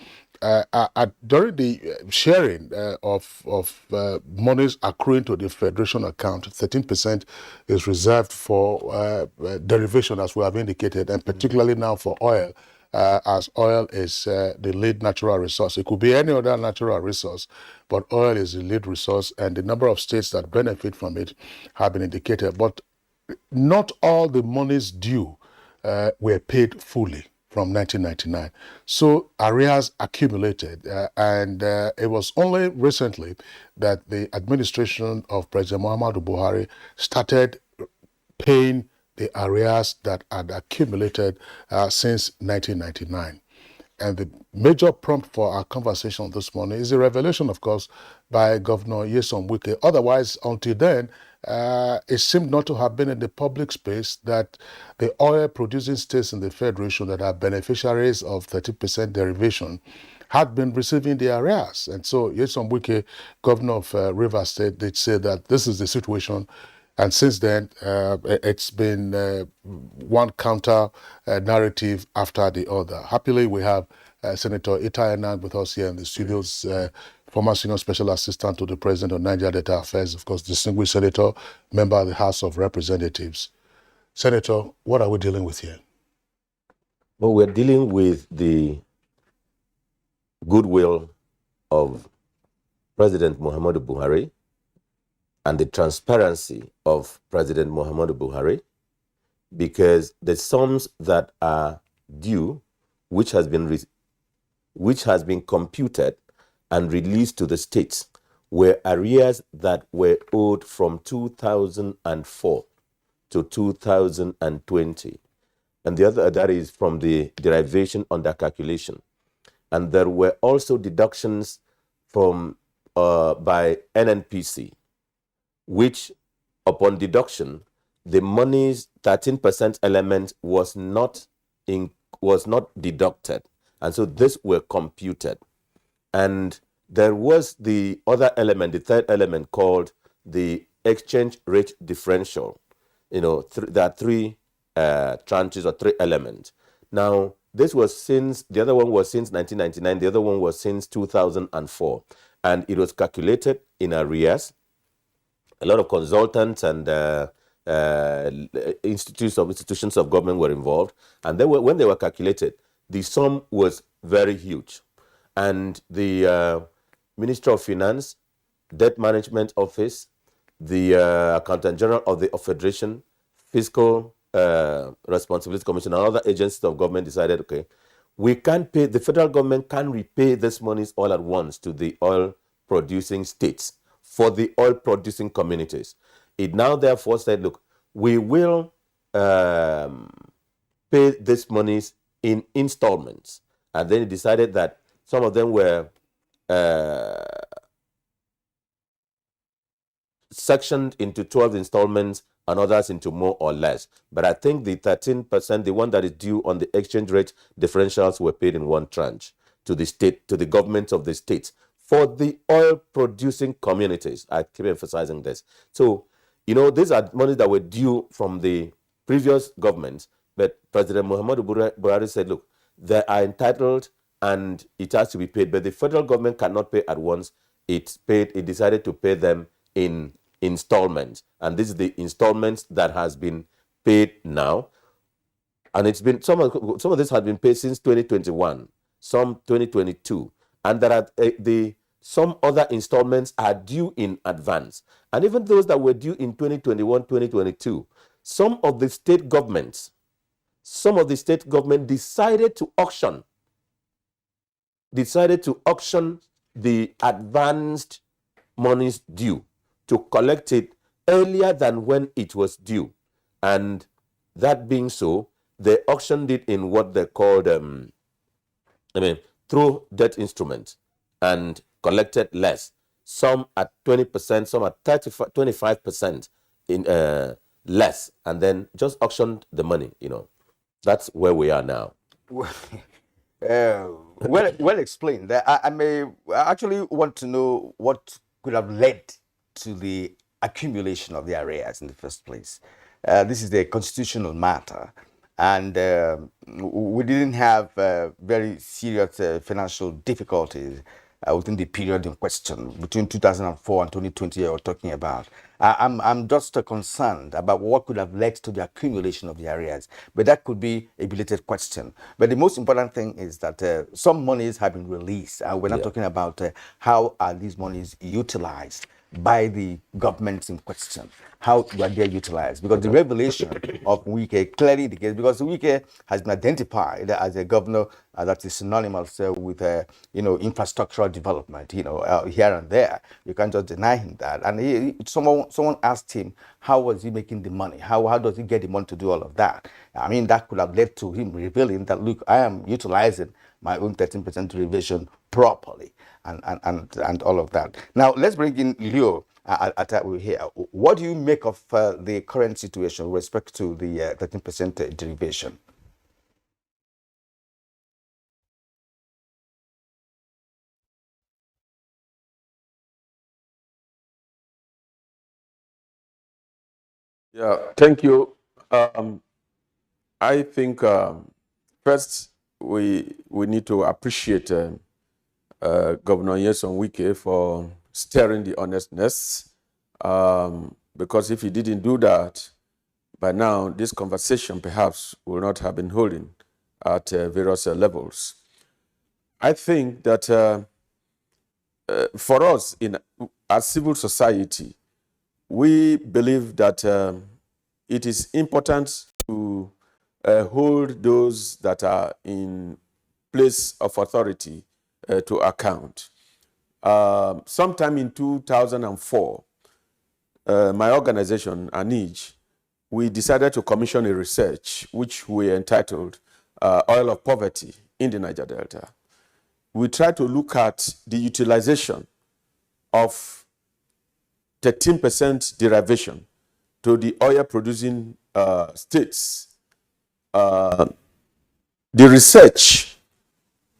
during the sharing of monies accruing to the Federation account, 13% is reserved for derivation, as we have indicated, and particularly now for oil. As oil is the lead natural resource. It could be any other natural resource, but oil is the lead resource, and the number of states that benefit from it have been indicated. But not all the monies due were paid fully from 1999. So arrears accumulated, and it was only recently that the administration of President Muhammadu Buhari started paying the arrears that had accumulated since 1999. And the major prompt for our conversation this morning is the revelation, of course, by Governor Nyesom Wike. Otherwise, until then, it seemed not to have been in the public space that the oil-producing states in the Federation that are beneficiaries of 30% derivation had been receiving the arrears. And so Nyesom Wike, Governor of Rivers State, did say that this is the situation. And since then, it's been one counter narrative after the other. Happily, we have Senator Itai Enang with us here in the studios, former senior special assistant to the President of Nigeria Data Affairs, of course, distinguished senator, member of the House of Representatives. Senator, what are we dealing with here? Well, we're dealing with the goodwill of President Muhammadu Buhari and the transparency of President Muhammadu Buhari, because the sums that are due, which has been computed and released to the states, were arrears that were owed from 2004 to 2020. And the other, that is from the derivation under calculation. And there were also deductions from by NNPC, which upon deduction, the money's 13% element was not deducted. And so this were computed. And there was the other element, the third element, called the exchange rate differential. You know, there are three tranches or three elements. Now, this was since, the other one was since 1999, the other one was since 2004. And it was calculated in arrears. A lot of consultants and institutions of government were involved. And when they were calculated, the sum was very huge. And the Ministry of Finance, Debt Management Office, the Accountant General of the Federation, Fiscal Responsibility Commission, and other agencies of government decided, okay, we can't pay, the federal government can repay this monies all at once to the oil-producing states for the oil-producing communities. It now therefore said, look, we will pay these monies in installments. And then it decided that some of them were sectioned into 12 installments and others into more or less. But I think the 13%, the one that is due on the exchange rate differentials, were paid in one tranche to the state, to the governments of the states for the oil-producing communities. I keep emphasizing this. So, you know, these are money that were due from the previous governments, but President Muhammadu Buhari said, look, they are entitled and it has to be paid, but the federal government cannot pay at once. It decided to pay them in installments. And this is the installments that has been paid now. And it's been, some of this has been paid since 2021, some 2022. And there are some other installments are due in advance. And even those that were due in 2021, 2022, some of the state governments decided to auction the advanced monies due, to collect it earlier than when it was due. And that being so, they auctioned it in what they called, through debt instruments, and collected less. Some at 20%, some at 25% in less, and then just auctioned the money. You know, that's where we are now. Well explained. I actually want to know what could have led to the accumulation of the arrears in the first place. This is a constitutional matter, and we didn't have very serious financial difficulties within the period in question, between 2004 and 2020 you're talking about. I'm just concerned about what could have led to the accumulation of the arrears, but that could be a belated question. But the most important thing is that some monies have been released, and we're not talking about how are these monies utilized. by the governments in question? How were they utilized? Because the revelation of Wike clearly indicates, because Wike has been identified as a governor that is synonymous with infrastructural development, here and there. You can't just deny him that. And someone asked him, how was he making the money? How does he get the money to do all of that? I mean, that could have led to him revealing that, look, I am utilizing my own 13% derivation properly, and all of that. Now, let's bring in Leo here. What do you make of the current situation with respect to the 13% derivation? Yeah, thank you. I think first we need to appreciate Governor Nyesom Wike for stirring the honestness, because if he didn't do that, by now this conversation perhaps will not have been holding at various levels. I think that for us as civil society, we believe that it is important to hold those that are in place of authority to account. Sometime in 2004, my organization, ANIJ, we decided to commission a research which we entitled Oil of Poverty in the Niger Delta. We tried to look at the utilization of 13% derivation to the oil-producing states. The research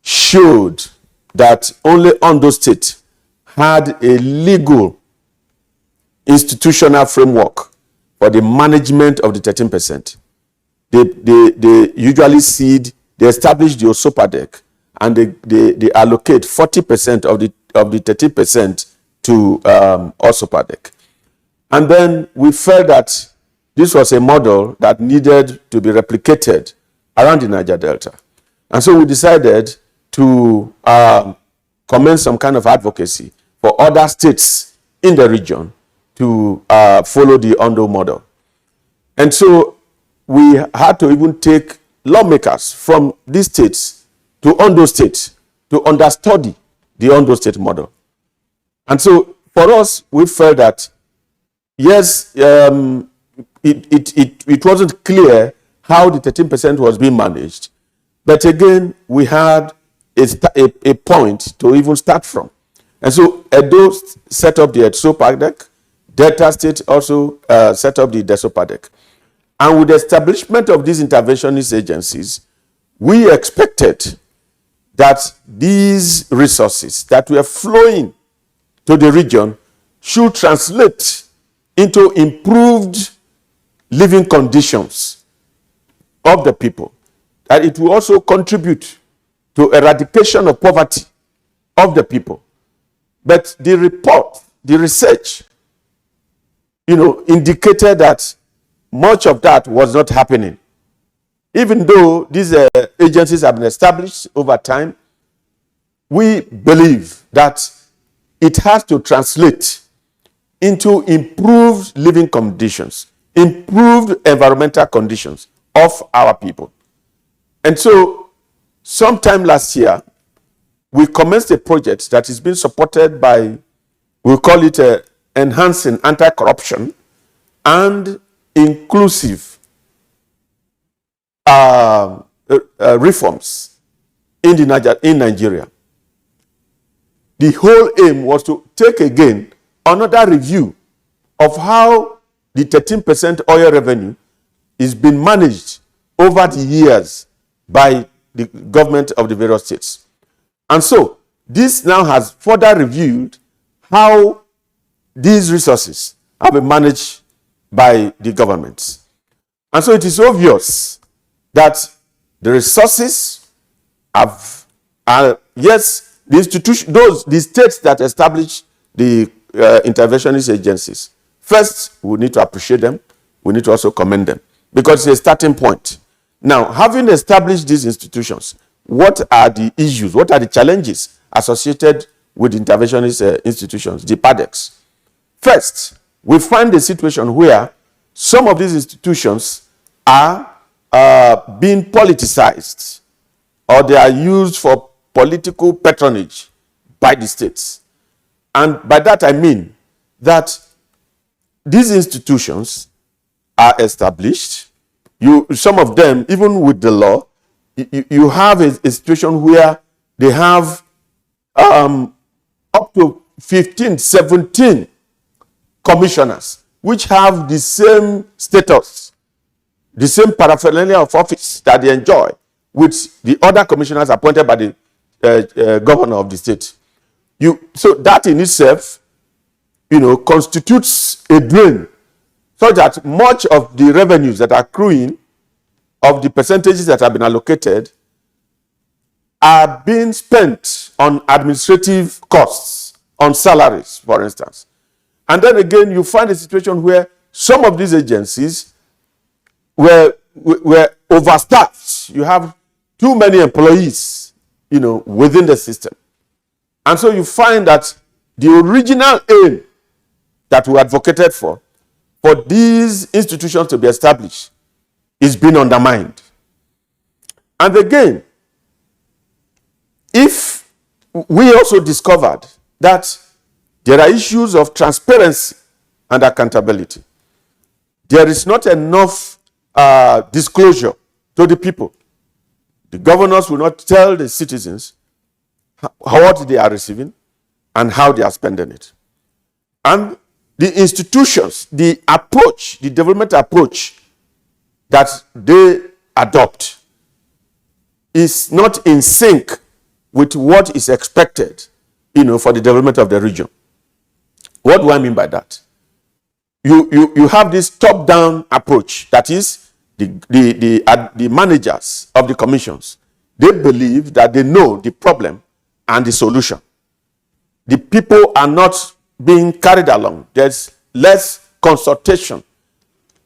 showed that only Ondo State had a legal institutional framework for the management of the 13%. They usually seed, they establish the OSOPADEC, and they allocate 40% of the 13% to OSOPADEC. And then we felt that this was a model that needed to be replicated around the Niger Delta. And so we decided to commence some kind of advocacy for other states in the region to follow the Ondo model. And so we had to even take lawmakers from these states to Ondo State to understudy the Ondo State model. And so for us, we felt that, yes, it wasn't clear how the 13% was being managed. But again, we had a point to even start from. And so Edo set up the EDSOPADEC, Delta State also set up the DESOPADEC. And with the establishment of these interventionist agencies, we expected that these resources that were flowing to the region should translate into improved living conditions of the people, that it will also contribute to eradication of poverty of the people. But the report, the research, indicated that much of that was not happening. Even though these agencies have been established over time, we believe that it has to translate into improved living conditions, improved environmental conditions of our people. And so, sometime last year, we commenced a project that is being supported by, we call it Enhancing Anti-Corruption and Inclusive Reforms in Nigeria. The whole aim was to take again another review of how the 13% oil revenue is being managed over the years by the government of the various states. And so this now has further reviewed how these resources have been managed by the governments. And so it is obvious that the resources yes, the institution, the states that establish the interventionist agencies, first, we need to appreciate them. We need to also commend them because it's a starting point. Now, having established these institutions, what are the issues? What are the challenges associated with interventionist institutions, the PADEX? First, we find a situation where some of these institutions are being politicized, or they are used for political patronage by the states. And by that I mean that these institutions are established. Some of them, even with the law, you have a situation where they have up to 15, 17 commissioners, which have the same status, the same paraphernalia of office that they enjoy with the other commissioners appointed by the governor of the state. So that in itself, constitutes a drain, so that much of the revenues that are accruing, of the percentages that have been allocated, are being spent on administrative costs, on salaries, for instance. And then again, you find a situation where some of these agencies were overstaffed. You have too many employees, within the system. And so you find that the original aim that we advocated for these institutions to be established, is being undermined. And again, if we also discovered that there are issues of transparency and accountability, there is not enough disclosure to the people. The governors will not tell the citizens what they are receiving and how they are spending it. And the institutions, the approach, the development approach that they adopt is not in sync with what is expected, for the development of the region. What do I mean by that? You have this top-down approach. That is, the managers of the commissions, they believe that they know the problem and the solution. The people are not being carried along. There's less consultation.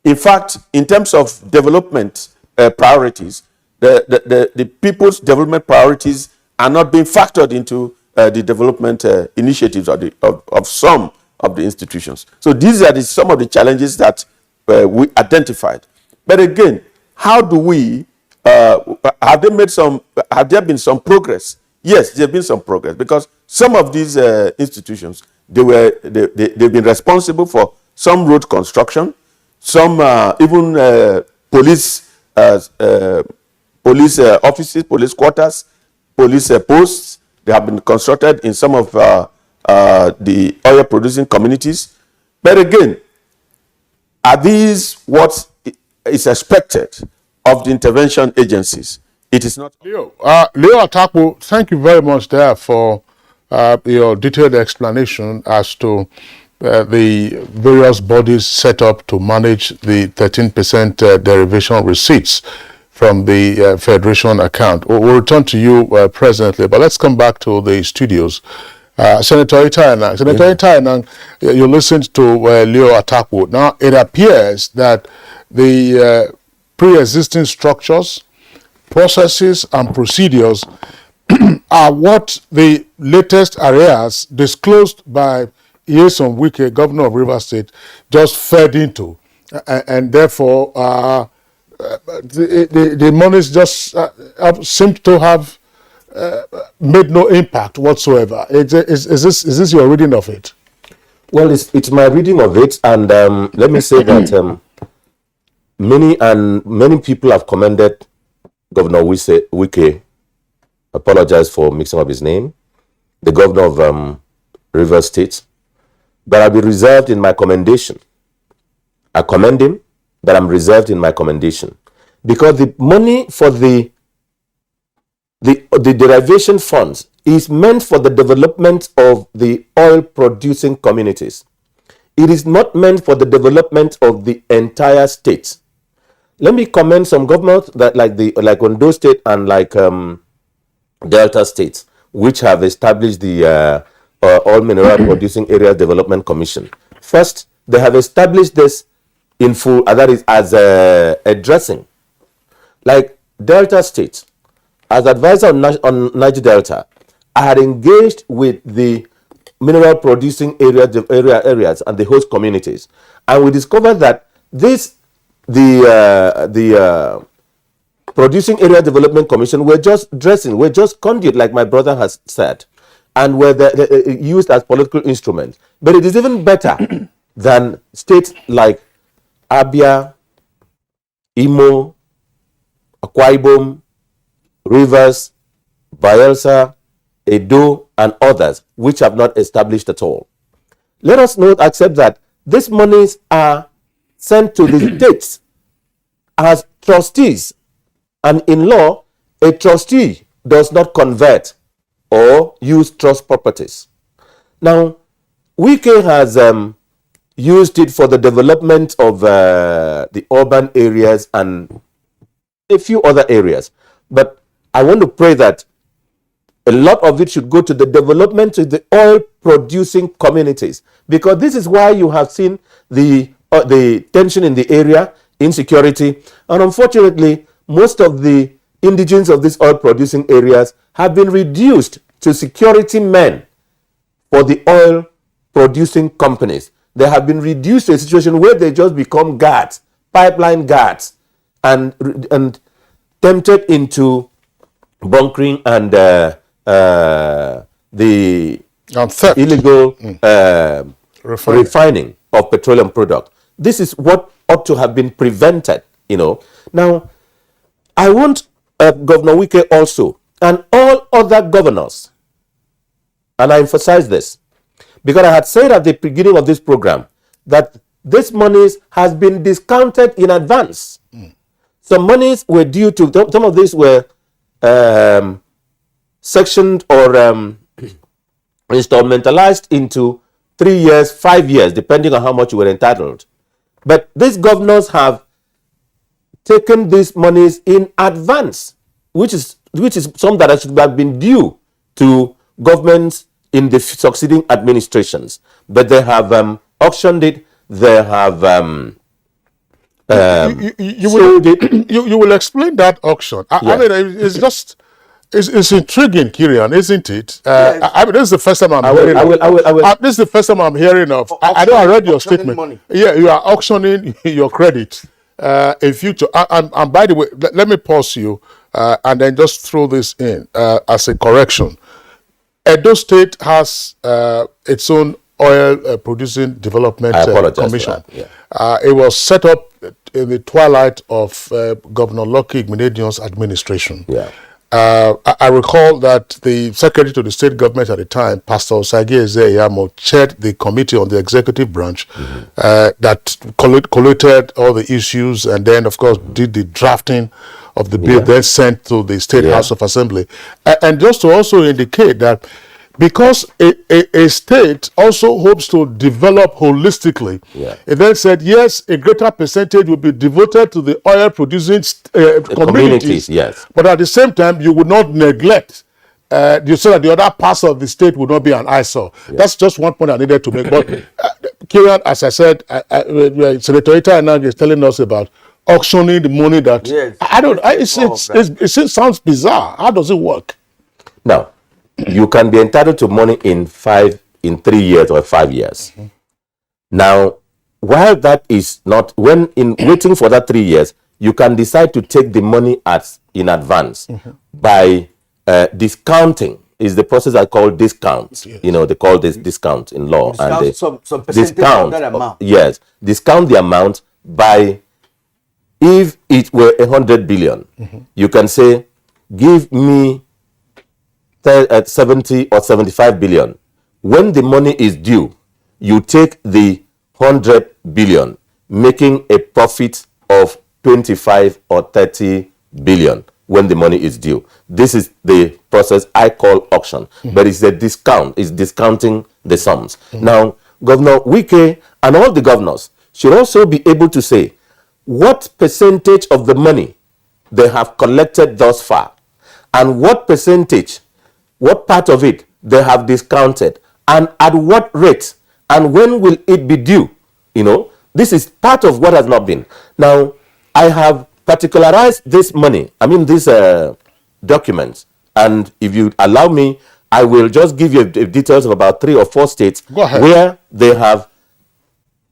In fact, in terms of development priorities, the people's development priorities are not being factored into the development initiatives of some of the institutions. So these are some of the challenges that we identified. But again, how do we, have there been some progress? Yes, there have been some progress, because some of these institutions, they've been responsible for some road construction, some even police offices, police quarters, police posts. They have been constructed in some of the oil producing communities. But again, are these what is expected of the intervention agencies? It is not. Leo Atapo, thank you very much there for your detailed explanation as to the various bodies set up to manage the 13% derivation receipts from the Federation account. We'll return to you presently, but let's come back to the studios. Senator Itayanang. Senator Itayanang, you listened to Leo Atapo. Now, it appears that the pre-existing structures, processes, and procedures are what the latest areas disclosed by Nyesom Wike, governor of Rivers State, just fed into. And therefore, the monies just seem to have made no impact whatsoever. Is this your reading of it? Well, it's my reading of it, and let me say that many people have commended Governor Wike. Apologize for mixing up his name. The governor of Rivers State, but I'll be reserved in my commendation. I commend him, but I'm reserved in my commendation, because the money for the derivation funds is meant for the development of the oil producing communities. It is not meant for the development of the entire state. Let me commend some governments that like Ondo State and like Delta States, which have established the Oil Mineral Producing Areas Development Commission. First, they have established this in full, that is as addressing. Like Delta State, as advisor on Niger Delta, I had engaged with the mineral producing areas and the host communities. And we discovered that the Producing Area Development Commission were just conduit, like my brother has said, and were used as political instruments. But it is even better than states like Abia, Imo, Akwa Ibom, Rivers, Bayelsa, Edo, and others, which have not established at all. Let us not accept that these monies are sent to the states as trustees. And in law, a trustee does not convert or use trust properties. Now, Wike has used it for the development of the urban areas and a few other areas. But I want to pray that a lot of it should go to the development of the oil-producing communities, because this is why you have seen the tension in the area, insecurity, and unfortunately, most of the indigenes of these oil-producing areas have been reduced to security men for the oil-producing companies. They have been reduced to a situation where they just become guards, pipeline guards, and tempted into bunkering and the illegal refining of petroleum product. This is what ought to have been prevented, Now, I want Governor Wike also and all other governors, and I emphasize this, because I had said at the beginning of this program that this monies has been discounted in advance. Some monies were due to, some of these were sectioned or instrumentalized into 3 years, 5 years, depending on how much you were entitled. But these governors have taken these monies in advance, which is some that should have been due to governments in the succeeding administrations. But they have auctioned it. They have you will explain that auction. I mean, it's just it's intriguing, Kirian, isn't it? Yes. I mean, this is the first time I'm hearing. This is the first time I'm hearing of. I know I read your statement. Money. Yeah, you are auctioning your credit in future. And by the way, let me pause you and then just throw this in as a correction. Edo State has its own oil producing development commission. It was set up in the twilight of Governor Lucky Igbenedion's administration. I recall that the secretary to the state government at the time, Pastor Osage Ezeyamo, chaired the committee on the executive branch that collated all the issues and then, of course, did the drafting of the bill, then sent to the State House of Assembly. And just to also indicate that because a state also hopes to develop holistically, it then said, yes, a greater percentage will be devoted to the oil-producing communities, but at the same time, you would not neglect you said that the other parts of the state would not be an eyesore. That's just one point I needed to make. But Kieran, as I said, Senator Ita is telling us about auctioning the money that it sounds bizarre. How does it work? Now, you can be entitled to money in 3 years or 5 years. Now, while that is not, when in waiting for that 3 years, you can decide to take the money in advance by discounting. Is the process I call discount. They call this discount in law. Discount some percentage of that amount. Yes, discount the amount by, if it were 100 billion, you can say, give me at 70 or 75 billion. When the money is due, you take the 100 billion, making a profit of 25 or 30 billion when the money is due. This is the process I call auction, but it's a discount. It's discounting the sums. Now, Governor Wike and all the governors should also be able to say what percentage of the money they have collected thus far and what percentage, what part of it they have discounted, and at what rate, and when will it be due? This is part of what has not been. Now, I have particularized this money, these documents, and if you allow me, I will just give you details of about 3 or 4 states ahead. where they have,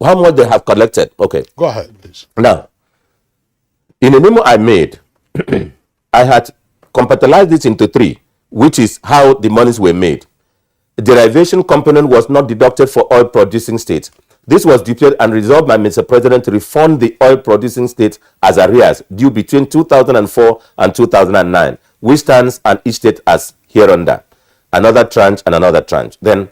how much they have collected. Okay. Go ahead, please. Now, in a memo I made, I had compartmentalized this into 3, which is how the monies were made. The derivation component was not deducted for oil producing states. This was declared and resolved by Mr. President to refund the oil producing states as arrears due between 2004 and 2009, which stands on each state as hereunder. Another tranche and another tranche. Then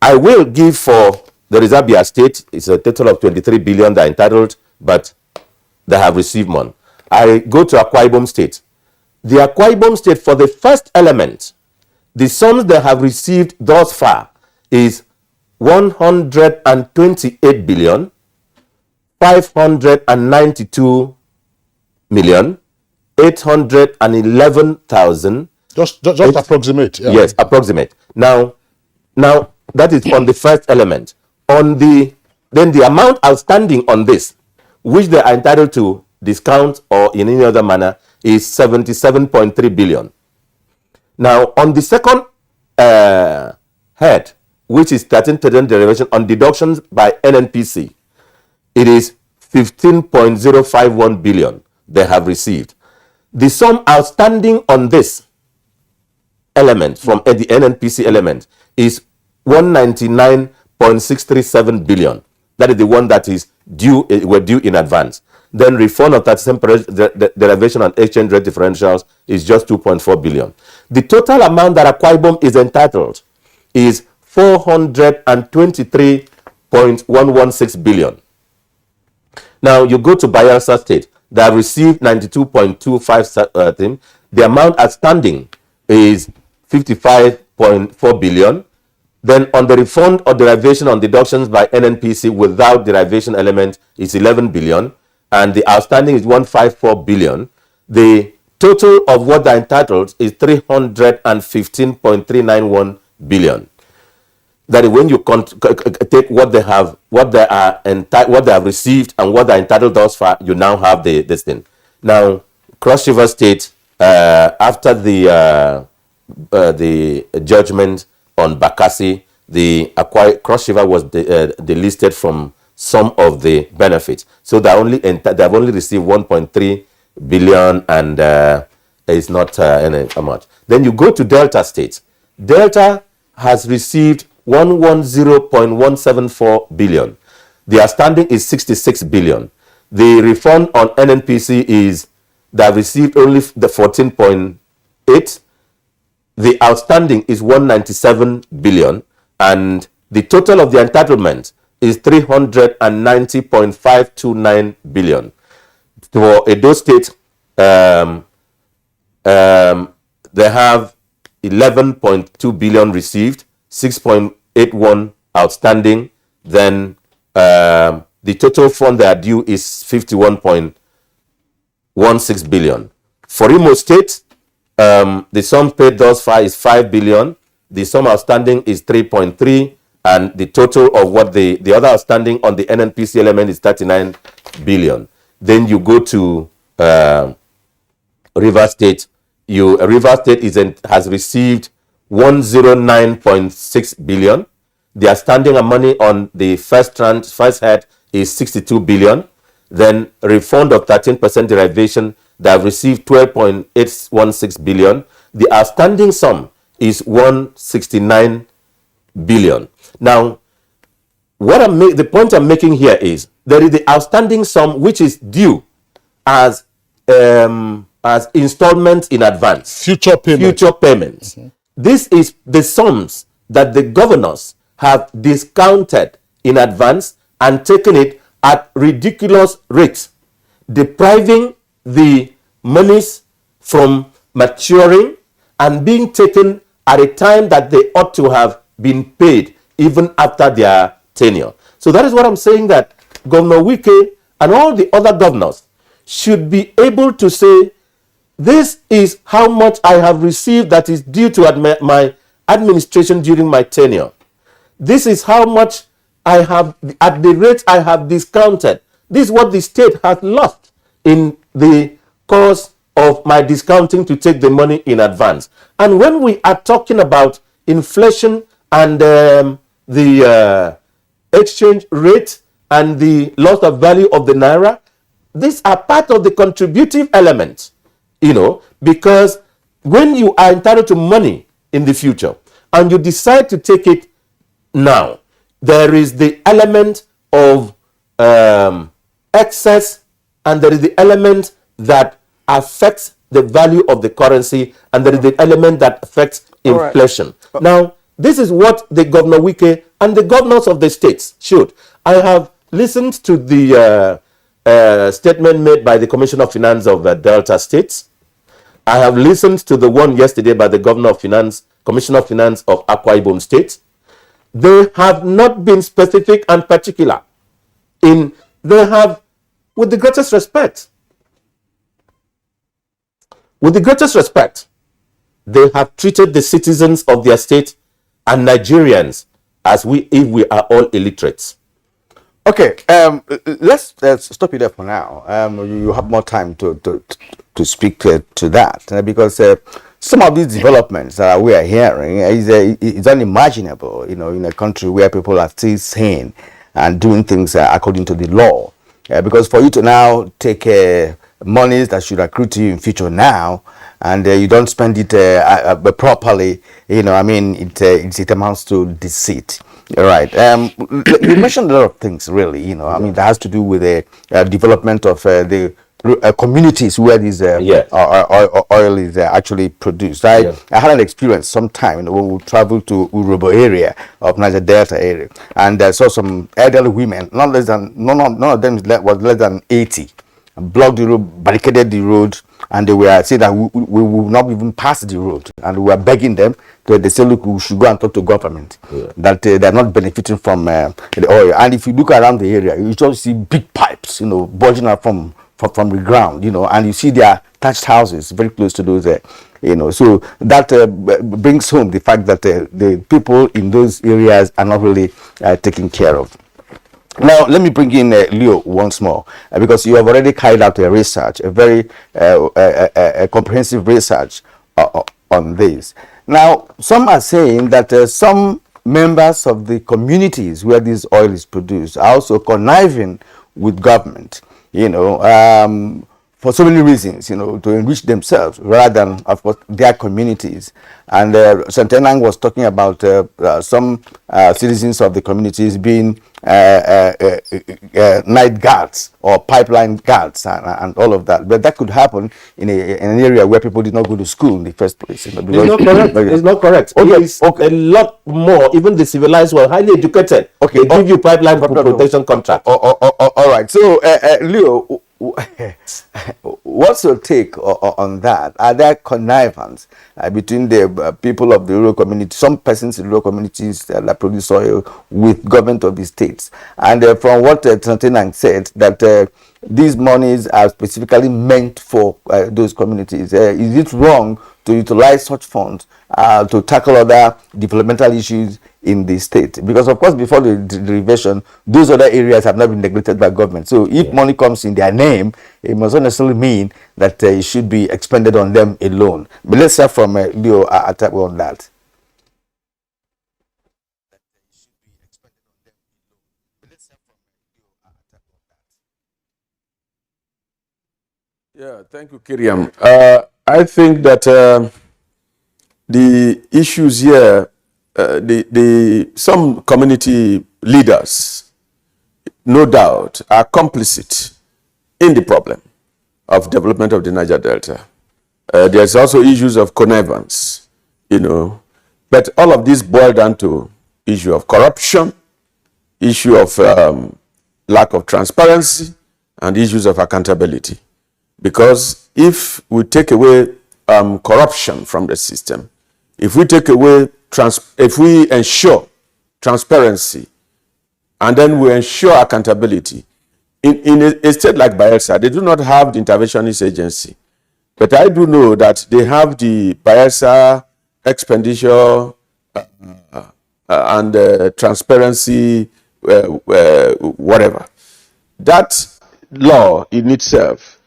I will give for the Reserve state, it's a total of 23 billion they're entitled, but they have received one. I go to Akwa Ibom State. The Akwa Ibom State, for the first element, the sums they have received thus far is 128 billion 592 million 811,000. Just approximate. Yeah. Yes, approximate. Now that is on the first element. On the amount outstanding on this, which they are entitled to discount or in any other manner, is 77.3 billion. Now, on the second head, which is 13% derivation on deductions by NNPC, it is 15.051 billion they have received. The sum outstanding on this element from the NNPC element is 199.637 billion. That is the one that is due in advance. Then refund of 37% derivation and exchange rate differentials is just 2.4 billion. The total amount that Akwa Ibom is entitled is 423.116 billion. Now you go to Bayelsa State, they have received 92.25 the amount outstanding is 55.4 billion. Then on the refund or derivation on deductions by NNPC without derivation element is 11 billion. And the outstanding is 154 billion. The total of what they're entitled is 315.391 billion. That is when you take what they have received and what they're entitled thus far, you now have this thing. Now, Cross River State, after the judgment on Bakassi, the Cross River was delisted from some of the benefits. So they have only received 1.3 billion and it's not how much. Then you go to Delta State. Delta has received 110.174 billion. The outstanding is 66 billion. The refund on NNPC is they have received only the 14.8. The outstanding is 197 billion, and the total of the entitlement is 390.529 billion. For Edo State, they have 11.2 billion received, 6.81 outstanding. Then the total fund they are due is 51.16 billion. For Imo State, the sum paid thus far is 5 billion. The sum outstanding is 3.3, and the total of what the other outstanding on the NNPC element is 39 billion. Then you go to River State. River State has received 109.6 billion. The outstanding money on the first head is 62 billion. Then refund of 13% derivation, they have received 12.816 billion. The outstanding sum is 169 billion. Now, the point I'm making here is there is the outstanding sum which is due as installments in advance. Future payments. Mm-hmm. This is the sums that the governors have discounted in advance and taken it at ridiculous rates, depriving the monies from maturing and being taken at a time that they ought to have been paid even after their tenure. So that is what I'm saying, that Governor Wike and all the other governors should be able to say, this is how much I have received that is due to my administration during my tenure. This is how much I have, at the rate I have discounted. This is what the state has lost in the course of my discounting to take the money in advance. And when we are talking about inflation and the exchange rate and the loss of value of the naira, these are part of the contributive element, because when you are entitled to money in the future and you decide to take it now, there is the element of excess, and there is the element that affects the value of the currency, and there is the element that affects inflation. Now, this is what the Governor Wike and the governors of the states should. I have listened to the statement made by the Commissioner of Finance of Delta States. I have listened to the one yesterday by the Governor of Finance, Commissioner of Finance of Akwa Ibom State. They have not been specific and particular they have, with the greatest respect, they have treated the citizens of their state and Nigerians as if we are all illiterates. Okay, let's stop you there for now. You have more time to speak to that, because some of these developments that we are hearing is unimaginable, in a country where people are still sane and doing things according to the law. Because for you to now take monies that should accrue to you in future now, and you don't spend it properly, it amounts to deceit. All right. You mentioned a lot of things, really. That has to do with the development of the communities where this oil is actually produced. I had an experience sometime when we traveled to Urobo area of Niger Delta area, and I saw some elderly women, none of them was less than 80, blocked the road, barricaded the road, and they were saying that we will not even pass the road, and we were begging them. They say, look, we should go and talk to government, that they're not benefiting from the oil. And if you look around the area, you just see big pipes, bulging out from the ground, and you see their thatched houses very close to those, so that brings home the fact that the people in those areas are not really taken care of. Now, let me bring in Leo once more, because you have already carried out a research, a very comprehensive research on this. Now, some are saying that some members of the communities where this oil is produced are also conniving with government, for so many reasons, to enrich themselves rather than, of course, their communities. And Santenang was talking about some citizens of the communities being night guards or pipeline guards and all of that. But that could happen in an area where people did not go to school in the first place. It's not correct. It's not correct. Okay. It's a lot more. Even the civilized world, highly educated. Okay. They give you pipeline protection contract. All right. So, Leo, what's your take on that? Are there connivance between the people of the rural community, some persons in rural communities that produce oil, with government of the states? And from what Santenang said, that these monies are specifically meant for those communities. Is it wrong to utilize such funds to tackle other developmental issues in the state? Because, of course, before the derivation, those other areas have not been neglected by government. So if money comes in their name, it must not necessarily mean that it should be expended on them alone. But let's start from Leo Atabu on that. Yeah, thank you, Kiriam. I think that the issues here, some community leaders, no doubt, are complicit in the problem of development of the Niger Delta. There's also issues of connivance, but all of this boil down to issue of corruption, issue of lack of transparency, and issues of accountability. Because if we take away corruption from the system, if we take away, if we ensure transparency, and then we ensure accountability, in a state like Bayelsa, they do not have the interventionist agency. But I do know that they have the Bayelsa expenditure and transparency, whatever. That law in itself,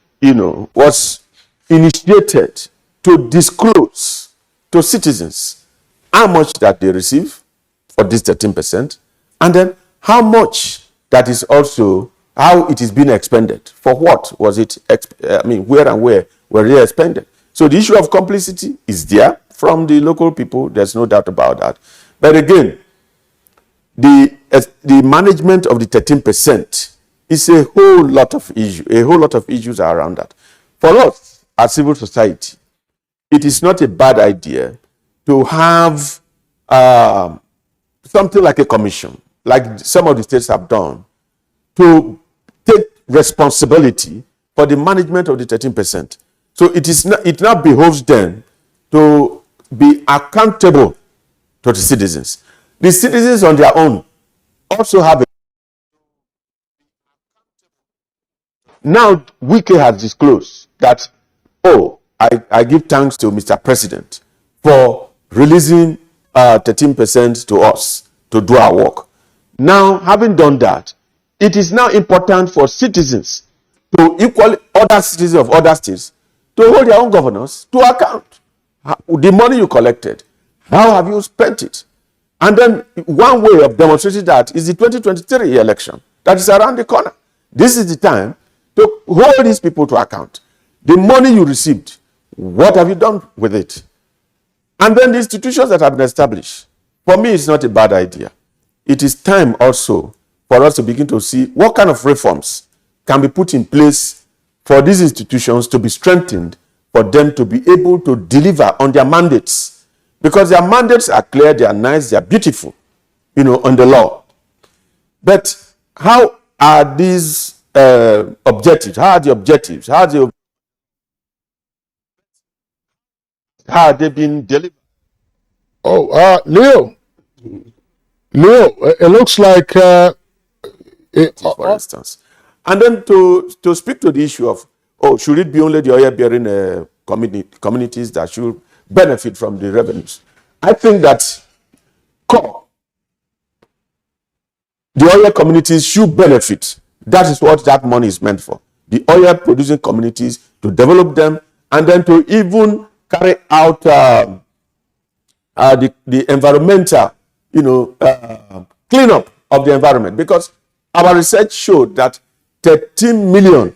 was initiated to disclose to citizens how much that they receive for this 13%, and then how much that is also, how it is being expended. For what was it, where and where were they expended? So the issue of complicity is there from the local people. There's no doubt about that. But again, the management of the 13% is a whole lot of issues around that. For us, as civil society, it is not a bad idea to have something like a commission, like some of the states have done, to take responsibility for the management of the 13%. So it now behoves them to be accountable to the citizens. The citizens on their own also have a... Now, Wike has disclosed that, I give thanks to Mr. President for releasing 13% to us to do our work. Now, having done that, it is now important for citizens to equally, other citizens of other states, to hold their own governors to account. The money you collected, how have you spent it? And then one way of demonstrating that is the 2023 election that is around the corner. This is the time to hold these people to account. The money you received, what have you done with it? And then the institutions that have been established, for me, it's not a bad idea. It is time also for us to begin to see what kind of reforms can be put in place for these institutions to be strengthened, for them to be able to deliver on their mandates. Because their mandates are clear, they are nice, they are beautiful, on the law. But how are these objectives? How are the objectives? How have they been delivered? Leo, it looks like for instance. And then to speak to the issue of, should it be only the oil-bearing communities that should benefit from the revenues? I think that the oil communities should benefit. That is what that money is meant for. The oil-producing communities, to develop them, and then to even carry out the environmental, cleanup of the environment. Because our research showed that 13 million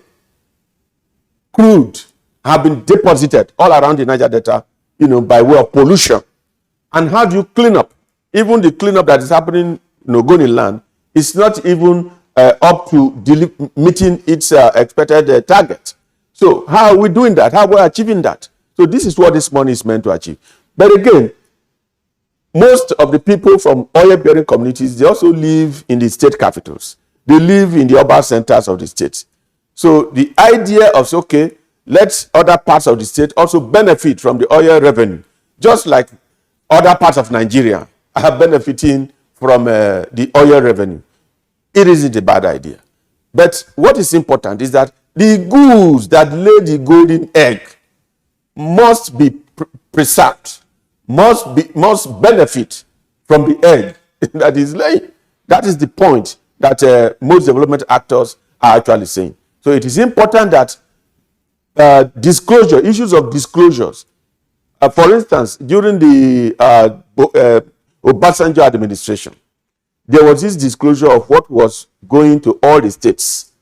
crude have been deposited all around the Niger Delta, by way of pollution. And how do you clean up? Even the cleanup that is happening in Ogoni land is not even up to meeting its expected target. So how are we doing that? How are we achieving that? So this is what this money is meant to achieve. But again, most of the people from oil-bearing communities, they also live in the state capitals. They live in the urban centers of the state. So the idea of, let other parts of the state also benefit from the oil revenue, just like other parts of Nigeria are benefiting from the oil revenue. It isn't a bad idea. But what is important is that the goose that lay the golden egg must be preserved, must benefit from the egg that is laying. That is the point that most development actors are actually saying. So it is important that issues of disclosures, for instance, during the Obasanjo administration, there was this disclosure of what was going to all the states.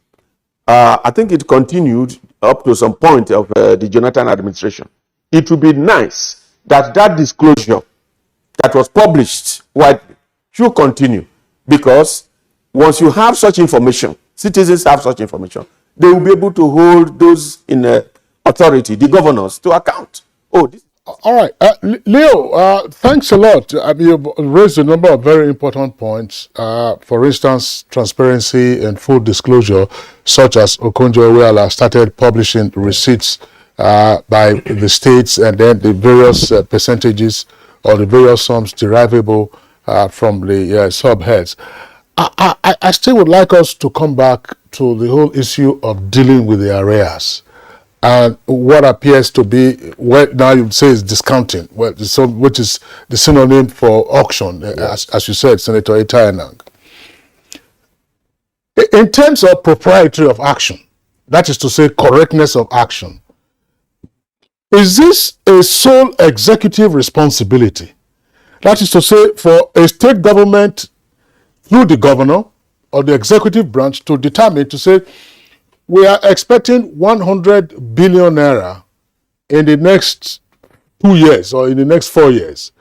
I think it continued up to some point of the Jonathan administration. It would be nice that disclosure that was published widely should continue, because once you have such information, citizens have such information, they will be able to hold those in authority, the governors, to account. All right. Leo, thanks a lot. You've raised a number of very important points. For instance, transparency and full disclosure, such as Okonjo-Iweala started publishing receipts by the states, and then the various percentages or the various sums derivable from the subheads. I still would like us to come back to the whole issue of dealing with the arrears. And what appears to be, what now you say is discounting, which is the synonym for auction, yes, as you said, Senator Itayanang. In terms of propriety of action, that is to say correctness of action, Is this a sole executive responsibility? That is to say, for a state government through the governor or the executive branch to determine, to say, we are expecting 100 billion naira in the next 2 years or in the next 4 years.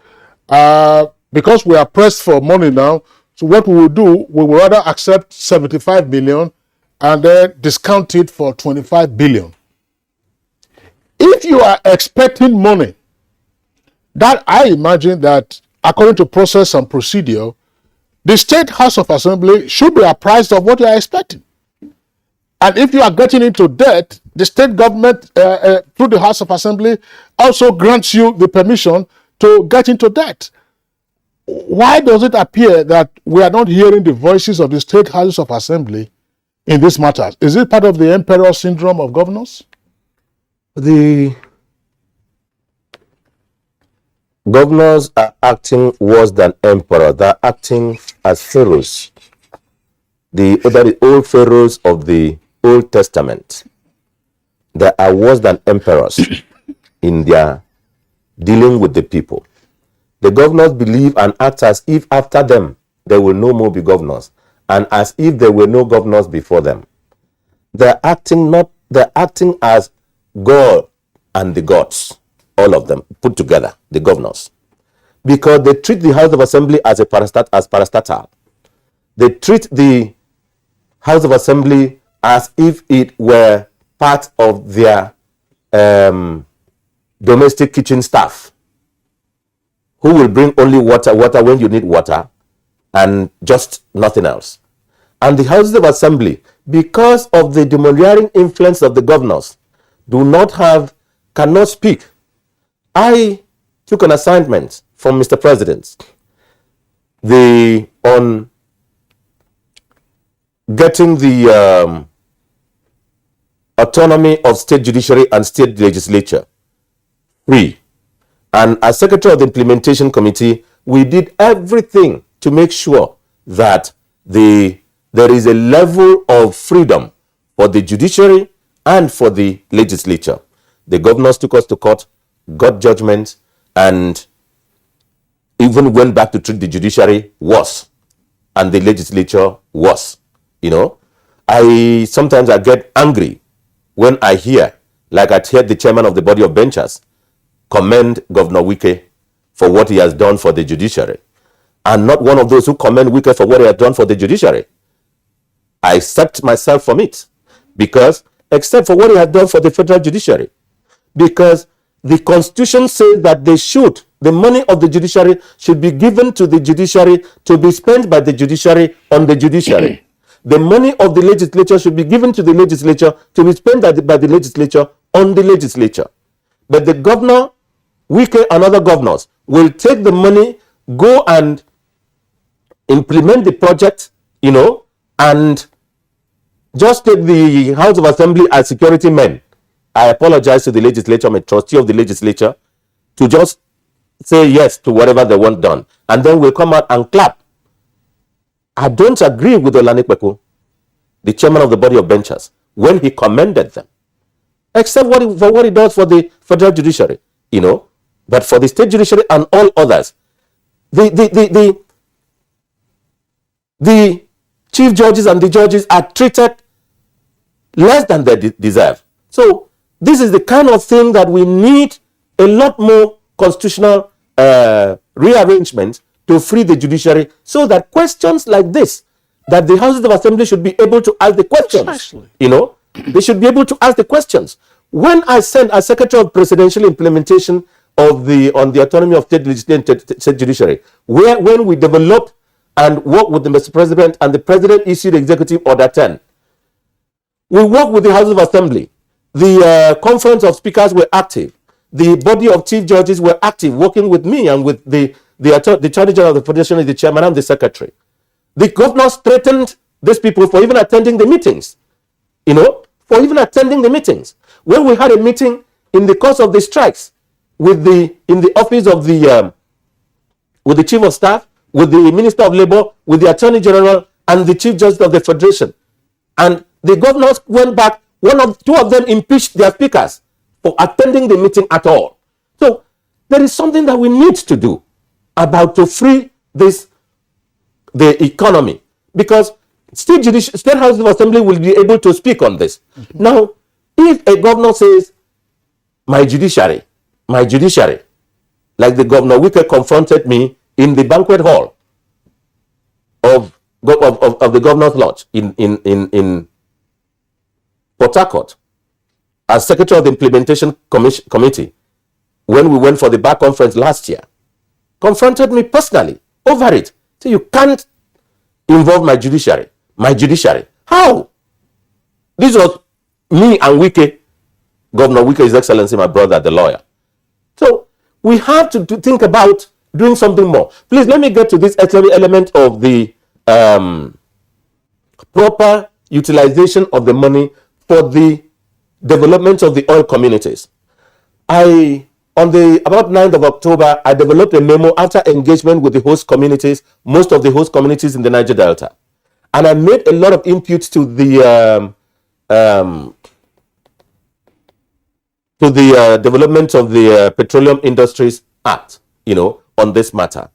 Because we are pressed for money now, so what we will do, we will rather accept 75 million and then discount it for 25 billion. If you are expecting money, that I imagine that according to process and procedure, the State House of Assembly should be apprised of what you are expecting. And if you are getting into debt, the state government, through the House of Assembly, also grants you the permission to get into debt. Why does it appear that we are not hearing the voices of the State Houses of Assembly in this matter? Is it part of the emperor syndrome of governors? The governors are acting worse than emperor. They're acting as pharaohs. The old pharaohs of the Old Testament. They are worse than emperors in their dealing with the people. The governors believe and act as if after them there will no more be governors, and as if there were no governors before them. They're acting as God and the gods, all of them put together, the governors, because they treat the House of Assembly as parastatal. They treat the House of Assembly as if it were part of their domestic kitchen staff, who will bring only water when you need water, and just nothing else. And the Houses of Assembly, because of the domineering influence of the governors, cannot speak. I took an assignment from Mr. President on getting the autonomy of state judiciary and state legislature free. And as Secretary of the Implementation Committee, we did everything to make sure that there is a level of freedom for the judiciary and for the legislature. The governors took us to court, got judgment, and even went back to treat the judiciary worse and the legislature worse. Sometimes I get angry when I hear, like I heard the chairman of the body of benchers commend Governor Wike for what he has done for the judiciary. I'm not one of those who commend Wike for what he has done for the judiciary. I accept myself from it, except for what he has done for the federal judiciary. Because the Constitution says that the money of the judiciary should be given to the judiciary to be spent by the judiciary on the judiciary. The money of the legislature should be given to the legislature to be spent by the legislature on the legislature. But the governor, Wike and other governors, will take the money, go and implement the project, and just take the House of Assembly as security men. I apologize to the legislature, I'm a trustee of the legislature, to just say yes to whatever they want done. And then we'll come out and clap. I don't agree with Olani Kweku, the chairman of the body of benchers, when he commended them, except for what he does for the federal judiciary, but for the state judiciary and all others, the chief judges and the judges are treated less than they deserve. So this is the kind of thing that we need a lot more constitutional rearrangement to free the judiciary, so that questions like this, that the Houses of Assembly should be able to ask the questions. Precisely. They should be able to ask the questions. When I sent as Secretary of Presidential Implementation on the autonomy of state legislature and state judiciary, when we developed and worked with the Mr. President, and the President issued Executive Order 10, we worked with the Houses of Assembly. The Conference of Speakers were active. The body of chief judges were active, working with me and with the Attorney General of the Federation, the chairman and the secretary. The governors threatened these people for even attending the meetings. For even attending the meetings. When we had a meeting in the course of the strikes in the office of with the chief of staff, with the Minister of Labor, with the Attorney General, and the Chief Justice of the Federation, and the governors went back. Two of them impeached their speakers for attending the meeting at all. So there is something that we need to do about to free the economy, because state House of Assembly will be able to speak on this. Now, if a governor says, my judiciary, like the Governor Wike confronted me in the banquet hall of the Governor's Lodge in Port Harcourt, as Secretary of the Implementation Committee, when we went for the bar conference last year, confronted me personally over it. So you can't involve my judiciary. How? This was me and Wike, Governor Wike, His Excellency, my brother, the lawyer. So we have to think about doing something more. Please let me get to this element of the proper utilization of the money for the development of the oil communities. On the about 9th of October, I developed a memo after engagement with the host communities, most of the host communities in the Niger Delta. And I made a lot of inputs to the development of the Petroleum Industries Act, on this matter.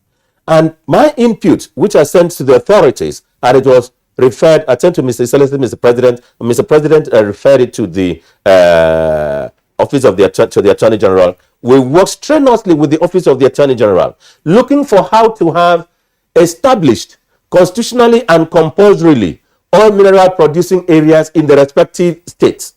And my input, which I sent to the authorities, and it was referred, I sent to Mr. Excellency, Mr. President, and Mr. President referred it to the Office of the Attorney General. We worked strenuously with the Office of the Attorney General, looking for how to have established constitutionally and compulsorily all mineral producing areas in the respective states,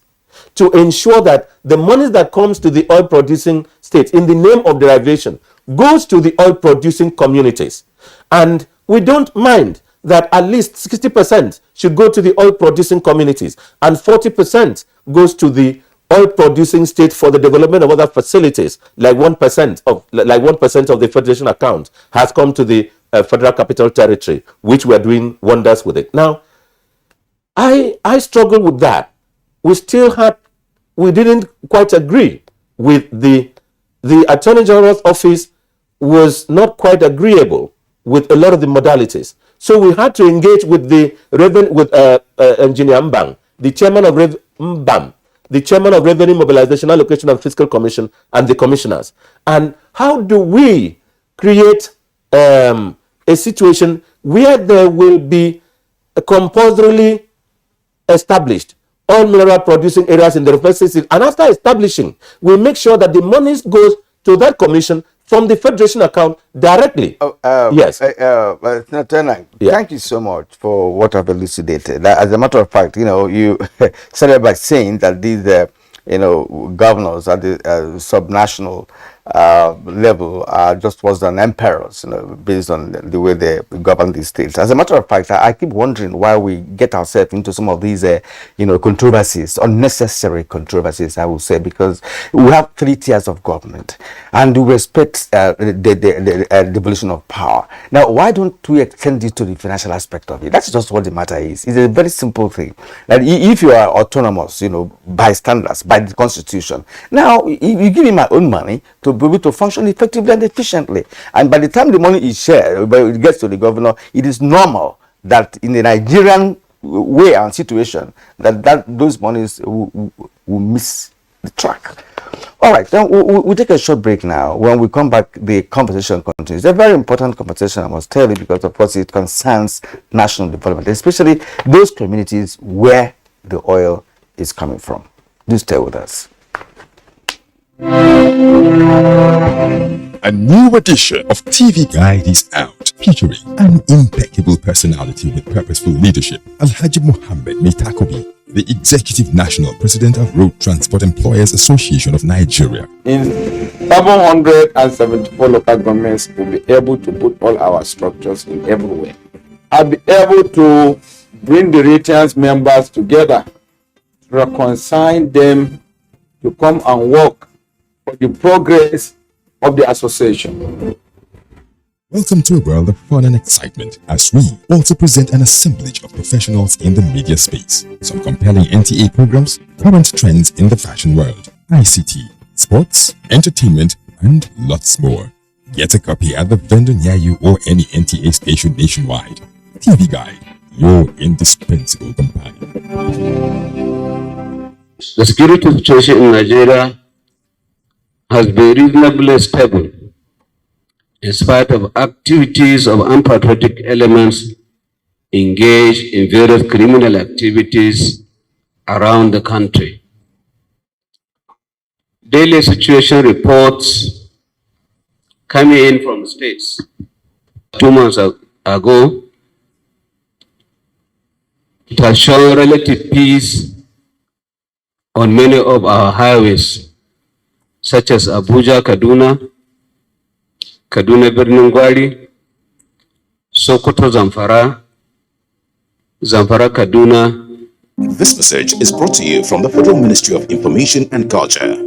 to ensure that the money that comes to the oil producing states in the name of derivation goes to the oil producing communities. And we don't mind that at least 60% should go to the oil producing communities and 40% goes to the oil producing state for the development of other facilities. Like 1% of the federation account has come to the Federal Capital Territory, which we are doing wonders with it. Now, I struggle with that. We didn't quite agree with the Attorney General's office was not quite agreeable with a lot of the modalities. So we had to engage with Engineer Mbang, the chairman of the chairman of Revenue Mobilization, Allocation and Fiscal Commission, and the commissioners. And how do we create a situation where there will be a compulsorily established all mineral producing areas in the respective states, and after establishing, we make sure that the money goes to that commission from the federation account directly. Yes. Thank you so much for what I've elucidated. As a matter of fact, you started by saying that these, governors at the subnational level are just worse than emperors, based on the way they govern these states. As a matter of fact, I keep wondering why we get ourselves into some of these, controversies, unnecessary controversies, I would say, because we have 3 tiers of government and we respect the devolution of power. Now, why don't we extend it to the financial aspect of it? That's just what the matter is. It's a very simple thing. That if you are autonomous, by standards, by the Constitution, now you give me my own money to be able to function effectively and efficiently. And by the time the money is shared, it gets to the governor, it is normal that in the Nigerian way and situation, that those monies will miss the track. All right, then we'll take a short break now. When we come back, the conversation continues. It's a very important conversation, I must tell you, because of course it concerns national development, especially those communities where the oil is coming from. Do stay with us. A new edition of TV Guide is out, featuring an impeccable personality with purposeful leadership. Alhaji Muhammad Metakobi, the Executive National President of Road Transport Employers Association of Nigeria. In 774 local governments, we'll be able to put all our structures in everywhere. I'll be able to bring the retainers members together, reconcile them to come and work for the progress of the association. Welcome to a world of fun and excitement as we also present an assemblage of professionals in the media space. Some compelling NTA programs, current trends in the fashion world, ICT, sports, entertainment, and lots more. Get a copy at the vendor near you or any NTA station nationwide. TV Guide, your indispensable companion. The security situation in Nigeria has been reasonably stable in spite of activities of unpatriotic elements engaged in various criminal activities around the country. Daily situation reports coming in from states 2 months ago, it has shown relative peace on many of our highways, such as Abuja, Kaduna Birnin Gwari, Sokoto, Zamfara, Kaduna. This message is brought to you from the Federal Ministry of Information and Culture.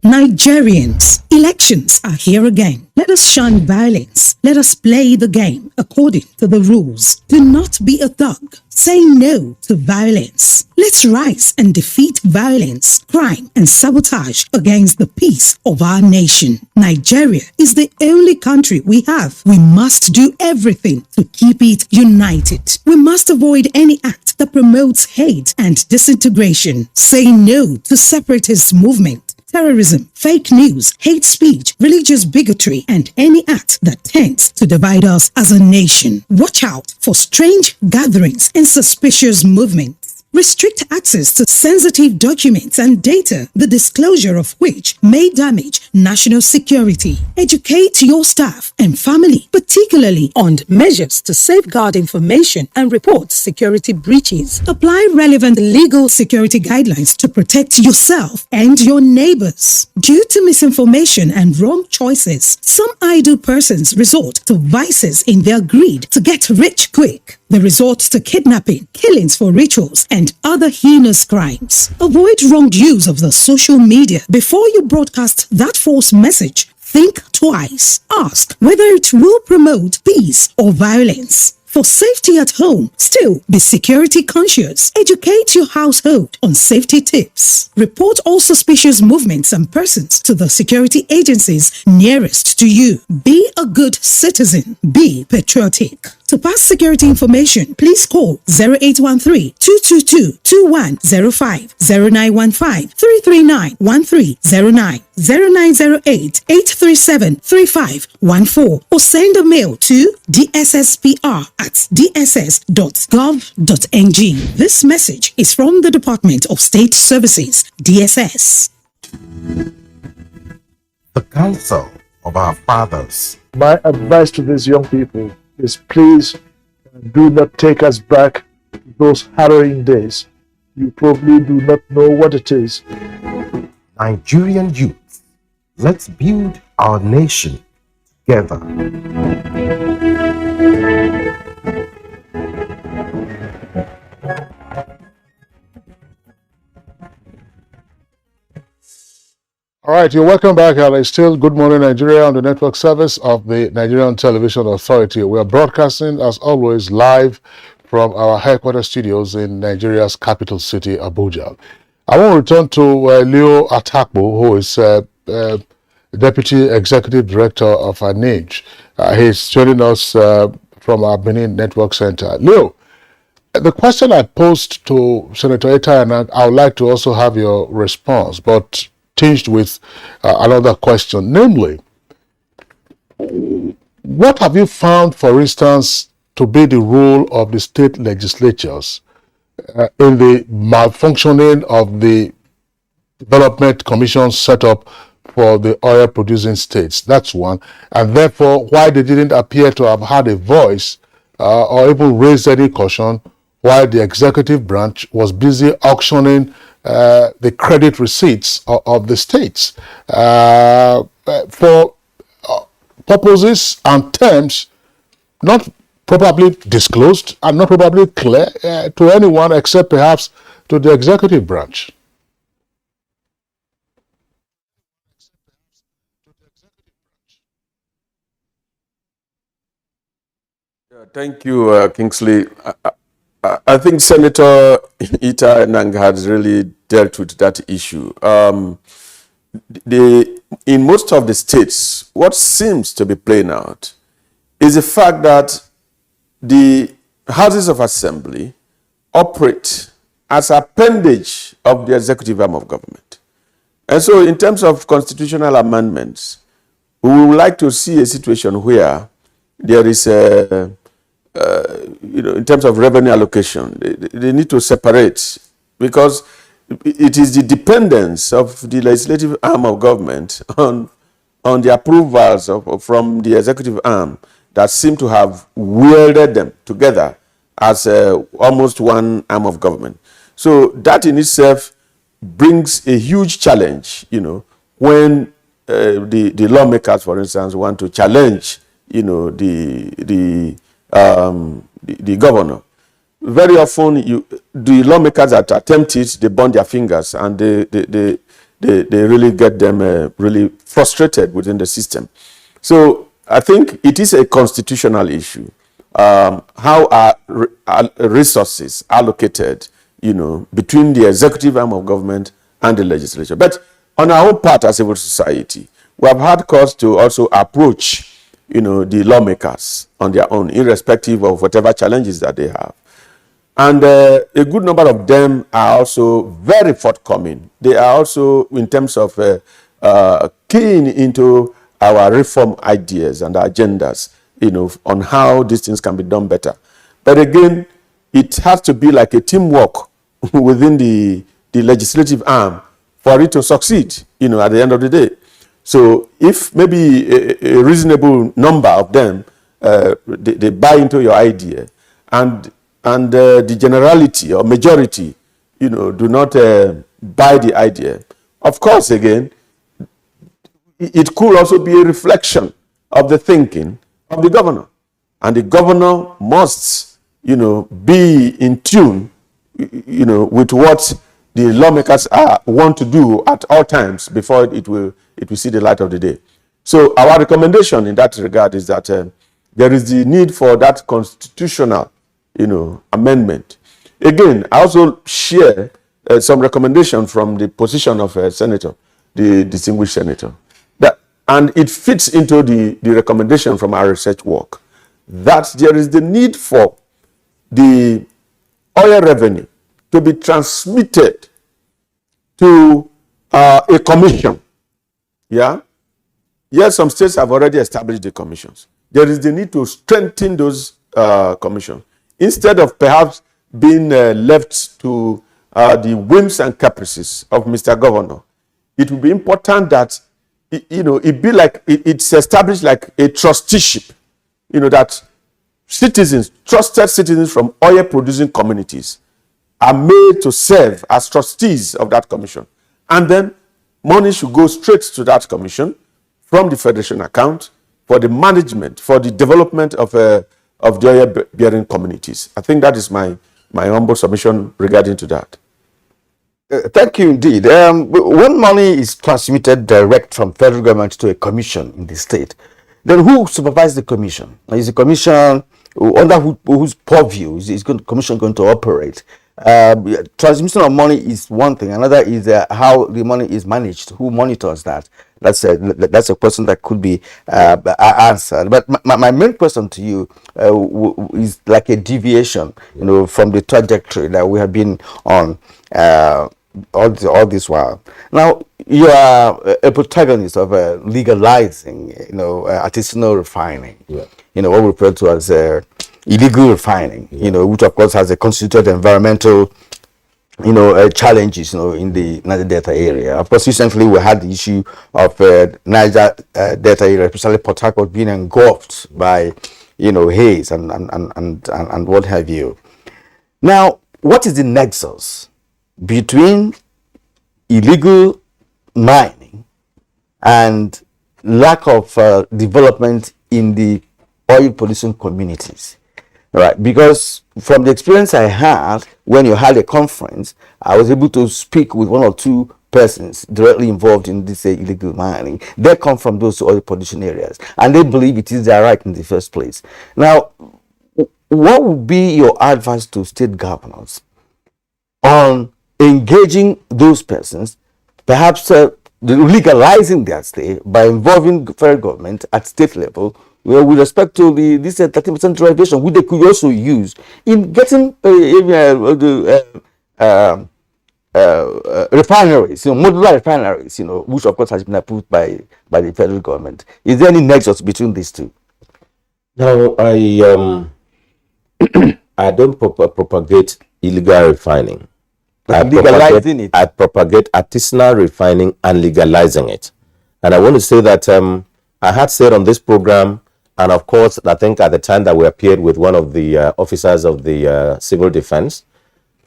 Nigerians, elections are here again. Let us shun violence. Let us play the game according to the rules. Do not be a thug. Say no to violence. Let's rise and defeat violence, crime, and sabotage against the peace of our nation. Nigeria is the only country we have. We must do everything to keep it united. We must avoid any act that promotes hate and disintegration. Say no to separatist movement, terrorism, fake news, hate speech, religious bigotry, and any act that tends to divide us as a nation. Watch out for strange gatherings and suspicious movements. Restrict access to sensitive documents and data, the disclosure of which may damage national security. Educate your staff and family, particularly on measures to safeguard information and report security breaches. Apply relevant legal security guidelines to protect yourself and your neighbors. Due to misinformation and wrong choices, some idle persons resort to vices in their greed to get rich quick. They resort to kidnapping, killings for rituals, and other heinous crimes. Avoid wrong use of the social media. Before you broadcast that false message, think twice. Ask whether it will promote peace or violence. For safety at home, still be security conscious. Educate your household on safety tips. Report all suspicious movements and persons to the security agencies nearest to you. Be a good citizen. Be patriotic. To pass security information, please call 0813-222-2105, 0915-339-1309, 0908-837-3514, or send a mail to dsspr@dss.gov.ng. This message is from the Department of State Services, DSS. The counsel of our fathers. My advice to these young people is please do not take us back to those harrowing days. You probably do not know what it is. Nigerian youth, let's build our nation together. All right, you're welcome back. It's still Good Morning Nigeria on the network service of the Nigerian Television Authority. We are broadcasting, as always, live from our headquarters studios in Nigeria's capital city, Abuja. I want to return to Leo Atakpo, who is Deputy Executive Director of NIJ. He's joining us from our Benin Network Center. Leo, the question I posed to Senator Eta, and I would like to also have your response, but tinged with another question, namely, what have you found, for instance, to be the role of the state legislatures in the malfunctioning of the development commission set up for the oil producing states? That's one. And therefore, why they didn't appear to have had a voice or even raised any caution while the executive branch was busy auctioning the credit receipts of the states for purposes and terms not probably disclosed and not probably clear to anyone except perhaps to the executive branch. Thank you, Kingsley. I think Senator Ita Nang has really dealt with that issue. In most of the states, what seems to be playing out is the fact that the houses of assembly operate as appendage of the executive arm of government. And so in terms of constitutional amendments, we would like to see a situation where there is in terms of revenue allocation, they need to separate, because it is the dependence of the legislative arm of government on the approvals from the executive arm that seem to have wielded them together as almost one arm of government. So that in itself brings a huge challenge, when the lawmakers, for instance, want to challenge, the governor. Very often, the lawmakers that attempt it, they burn their fingers, and they really get them really frustrated within the system. So I think it is a constitutional issue. How are resources allocated, between the executive arm of government and the legislature? But on our own part as civil society, we have had cause to also approach, the lawmakers on their own, irrespective of whatever challenges that they have. And a good number of them are also very forthcoming. They are also, in terms of keying into our reform ideas and agendas, on how these things can be done better. But again, it has to be like a teamwork within the legislative arm for it to succeed, at the end of the day. So if maybe a reasonable number of them, they buy into your idea, and the generality or majority, do not buy the idea, of course, again, it could also be a reflection of the thinking of the governor. And the governor must, be in tune, with what the lawmakers want to do at all times before it will see the light of the day. So our recommendation in that regard is that there is the need for that constitutional, amendment. Again, I also share some recommendation from the position of a senator, the distinguished senator, and it fits into the recommendation from our research work, that there is the need for the oil revenue to be transmitted to a commission. Yeah? Yes, some states have already established the commissions. There is the need to strengthen those commissions, instead of perhaps being left to the whims and caprices of Mr. Governor. It will be important that it be like it's established like a trusteeship, that trusted citizens from oil producing communities are made to serve as trustees of that commission. And then money should go straight to that commission from the federation account for the management, for the development of the oil bearing communities. I think that is my humble submission regarding to that. Thank you indeed. When money is transmitted direct from federal government to a commission in the state, then who supervises the commission? Is the commission under whose purview is the commission going to operate? Transmission of money is one thing. Another is how the money is managed. Who monitors that? That's a question that could be answered. But my main question to you is like a deviation, from the trajectory that we have been on all this while. Now, you are a protagonist of legalizing, artisanal refining. Yeah. What we refer to as illegal refining. Yeah. Which of course has a constituted environmental, challenges, in the Niger Delta area. Of course, recently we had the issue of Niger Delta area, especially Port Harcourt, being engulfed by, haze and what have you. Now, what is the nexus between illegal mining and lack of development in the oil producing communities? Right, because from the experience I had when you had a conference, I was able to speak with one or two persons directly involved in this illegal mining. They come from those oil production areas, and they believe it is their right in the first place. Now, what would be your advice to state governors on engaging those persons, perhaps legalizing their stay by involving federal government at state level, with respect to this 30% derivation, which they could also use in getting refineries, modular refineries, which of course has been approved by the federal government. Is there any nexus between these two? No, I don't propagate illegal refining. Legalizing it. I propagate artisanal refining and legalizing it. And I want to say that I had said on this program, and of course, I think at the time that we appeared with one of the officers of the civil defense,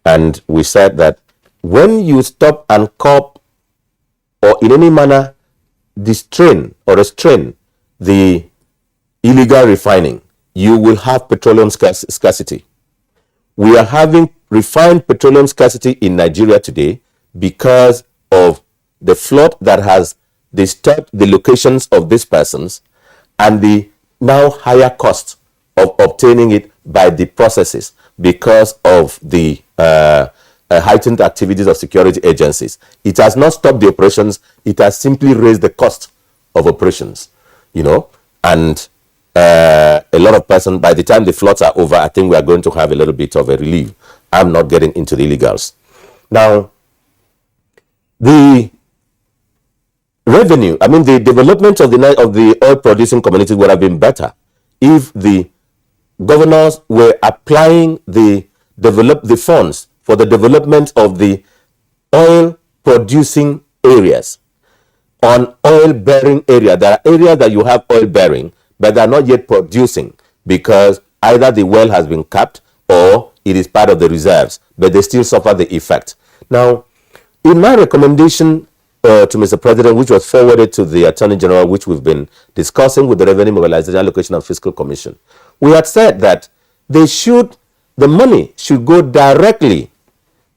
and we said that when you stop and curb or in any manner restrain the illegal refining, you will have petroleum scarcity. We are having refined petroleum scarcity in Nigeria today because of the flood that has disturbed the locations of these persons and the now higher cost of obtaining it by the processes because of the heightened activities of security agencies. It has not stopped the operations. It has simply raised the cost of operations, and a lot of persons, by the time the floods are over, I think we are going to have a little bit of a relief. I'm not getting into the illegals. Now, the revenue, the development of the oil producing communities would have been better if the governors were applying the funds for the development of the oil producing areas on oil bearing area. There are areas that you have oil bearing, but they are not yet producing because either the well has been capped or it is part of the reserves, but they still suffer the effect. Now, in my recommendation to Mr. President, which was forwarded to the Attorney General, which we've been discussing with the Revenue Mobilization Allocation and Fiscal Commission, we had said that the money should go directly.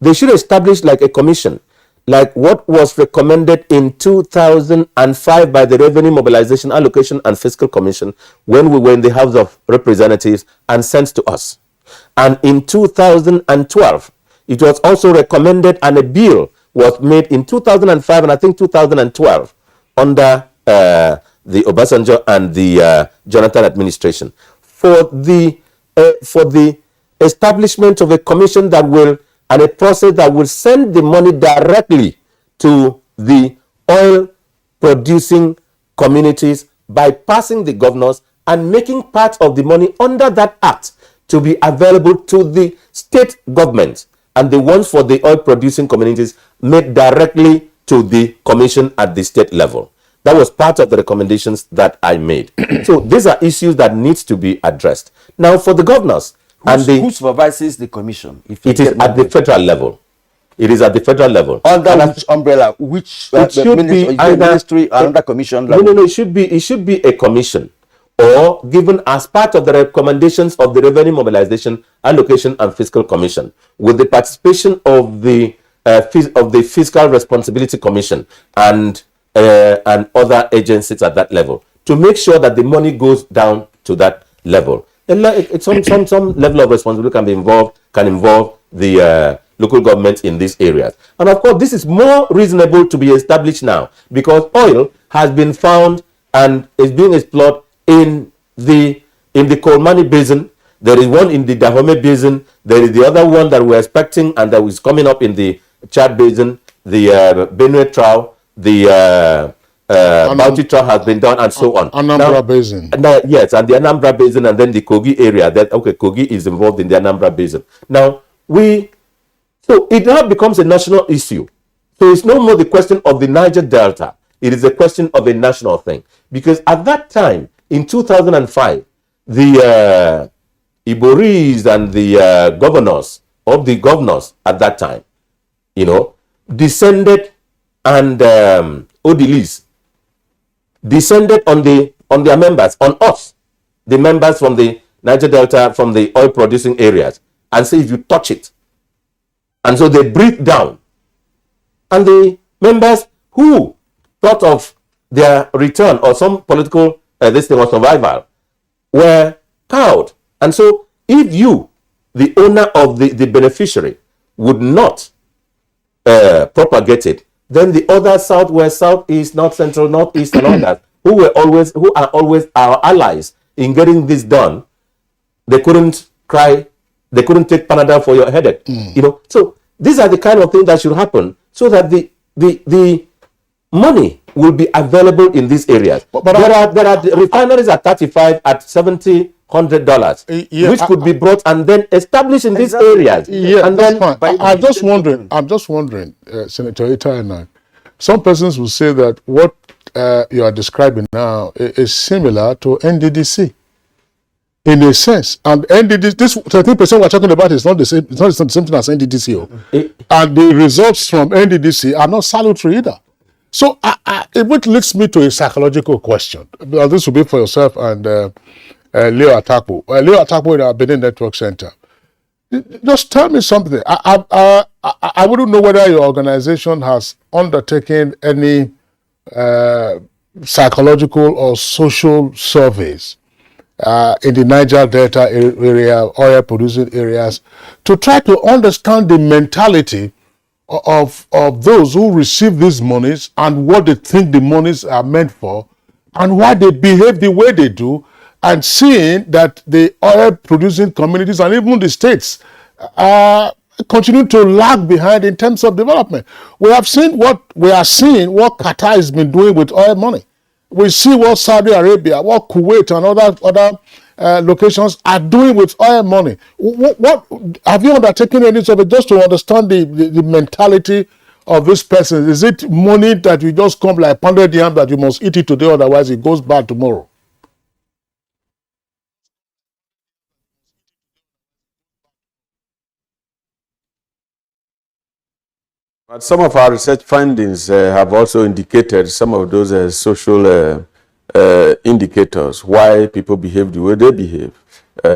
They should establish like a commission, like what was recommended in 2005 by the Revenue Mobilization Allocation and Fiscal Commission when we were in the House of Representatives and sent to us. And in 2012, it was also recommended, and a bill was made in 2005 and I think 2012 under the Obasanjo and the Jonathan administration for the establishment of a commission that will, and a process that will send the money directly to the oil producing communities by passing the governors and making part of the money under that act to be available to the state government, and the ones for the oil producing communities made directly to the commission at the state level. That was part of the recommendations that I made. So these are issues that needs to be addressed. Now for the governors, who supervises the commission? It is at the federal level. It is at the federal level. Under which umbrella? Which ministry? Under commission level? No. It should be a commission, or given as part of the recommendations of the Revenue Mobilization Allocation and Fiscal Commission, with the participation of the Fiscal Responsibility Commission and other agencies at that level, to make sure that the money goes down to that level. Some level of responsibility can involve the local government in these areas. And of course, this is more reasonable to be established now because oil has been found and is being explored in the Kolmani Basin. There is one in the Dahomey Basin. There is the other one that we're expecting and that is coming up in the Chad Basin, the Benue Trough, the Bauchi Trough has been done, and so on. Anambra Basin. Yes, and the Anambra Basin, and then the Kogi area. Kogi is involved in the Anambra Basin. Now, so it now becomes a national issue. So it's no more the question of the Niger Delta. It is a question of a national thing. Because at that time, in 2005, the Iboris and the governors at that time, descended, and Odilis descended on their members, on us, the members from the Niger Delta, from the oil producing areas, and say if you touch it. And so they breathed down. And the members who thought of their return or some political this thing or survival were cowed. And so if you, the owner of the beneficiary, would not propagate it, then the other southwest, southeast, north central, northeast, and others who are always our allies in getting this done, they couldn't cry, they couldn't take Panadol for your headache. So These are the kind of things that should happen so that the money will be available in these areas. But there are refineries at 35, at 70, $100, which could be brought and then established in these areas. Yeah, and that's then fine. I'm just wondering, Senator Ita, some persons will say that what you are describing now is similar to NDDC. In a sense, and NDDC, this 13% we're talking about is not the same. It's not the same thing as NDDC, and the results from NDDC are not salutary either. So, it leads me to a psychological question. This will be for yourself and Leo Atakpo. Leo Atakpo in our Benin Network Center. Just tell me something. I wouldn't know whether your organization has undertaken any psychological or social surveys in the Niger Delta area, oil producing areas, to try to understand the mentality of those who receive these monies and what they think the monies are meant for and why they behave the way they do, and seeing that the oil producing communities and even the states continue to lag behind in terms of development. We are seeing what Qatar has been doing with oil money. We see what Saudi Arabia, what Kuwait and other locations are doing with oil money. What have you undertaken any survey just to understand the mentality of this person? Is it money that you just come like pounded yam that you must eat it today, otherwise it goes bad tomorrow? But some of our research findings have also indicated some of those social indicators why people behave the way they behave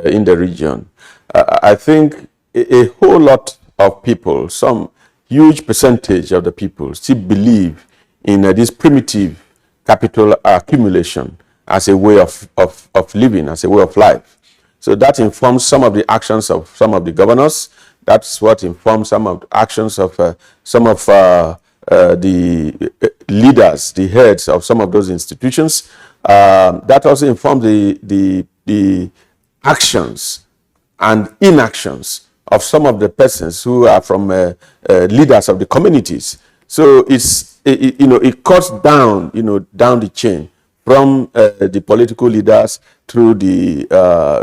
in the region. I think a whole lot of people, some huge percentage of the people, still believe in this primitive capital accumulation as a way of living, as a way of life. So that informs some of the actions of some of the governors. That's what informs some of the actions of some of the leaders, the heads of some of those institutions. That also informs the actions and inactions of some of the persons who are from leaders of the communities. So it cuts down, down the chain from the political leaders through the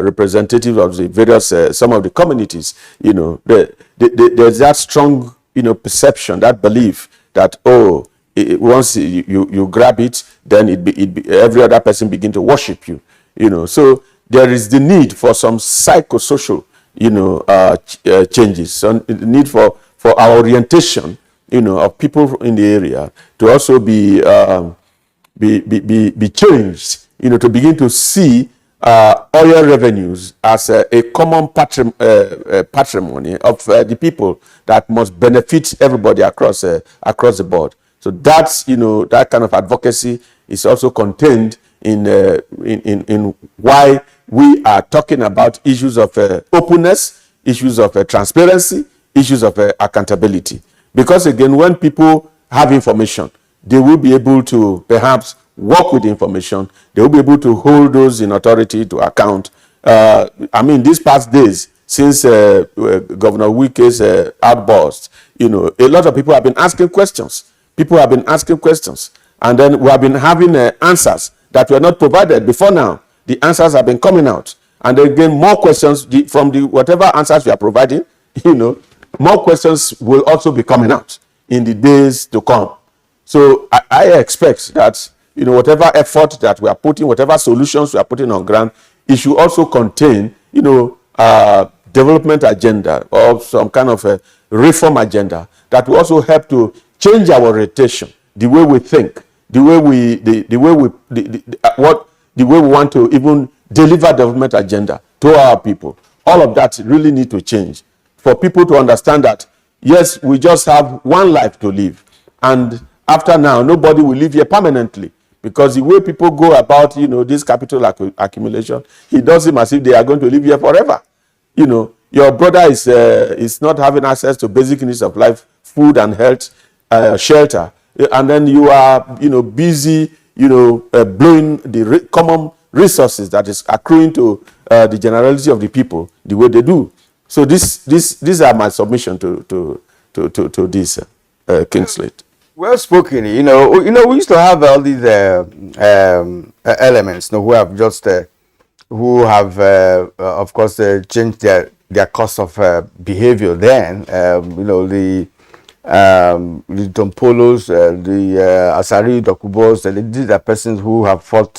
representatives of the various, some of the communities. There's that strong, perception, that belief that, once you grab it, then every other person begin to worship you. So there is the need for some psychosocial, changes, some need for our orientation, of people in the area to also be changed, to begin to see oil revenues as a common patrimony of the people that must benefit everybody across the board. So that's, that kind of advocacy is also contained in why we are talking about issues of openness, issues of transparency, issues of accountability. Because again, when people have information, they will be able to perhaps work with the information. They will be able to hold those in authority to account. These past days, since Governor Wike's outburst, a lot of people have been asking questions. People have been asking questions. And then we have been having answers that were not provided before now. The answers have been coming out. And then again, more questions from the whatever answers we are providing, more questions will also be coming out in the days to come. So I expect that, whatever effort that we are putting, whatever solutions we are putting on ground, it should also contain, development agenda or some kind of a reform agenda that will also help to change our orientation, the way we think, the way we want to even deliver development agenda to our people. All of that really need to change for people to understand that, yes, we just have one life to live. And after now, nobody will live here permanently, because the way people go about, this capital accumulation, it does seem as if they are going to live here forever. Your brother is not having access to basic needs of life, food and health, shelter, and then you are, busy, blowing the common resources that is accruing to the generality of the people the way they do. So these are my submission to to this, Kingsley? Well spoken. We used to have all these elements, who have just, of course, changed their course of behavior. Then, the Tompolos, the Asari Dokubos, these are persons who have fought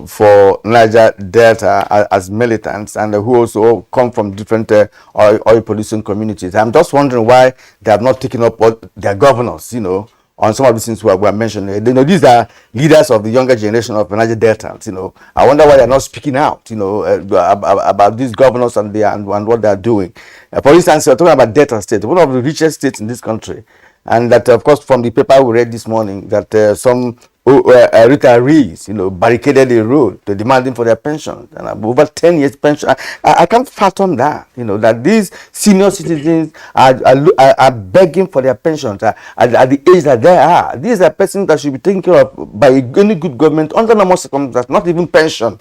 for Niger Delta as militants, and who also come from different oil producing communities. I'm just wondering why they have not taken up their governors, on some of these things we are mentioning. These are leaders of the younger generation of Niger Deltans. I wonder why they're not speaking out, about these governors and what they are doing. For instance, we're talking about Delta State, one of the richest states in this country, and that, of course, from the paper we read this morning, that some retirees, barricaded the road to demanding for their pension, and over 10 years pension. I can't fathom that, that these senior citizens are begging for their pensions at the age that they are. These are persons that should be taken care of by any good government under normal circumstances, not even pension.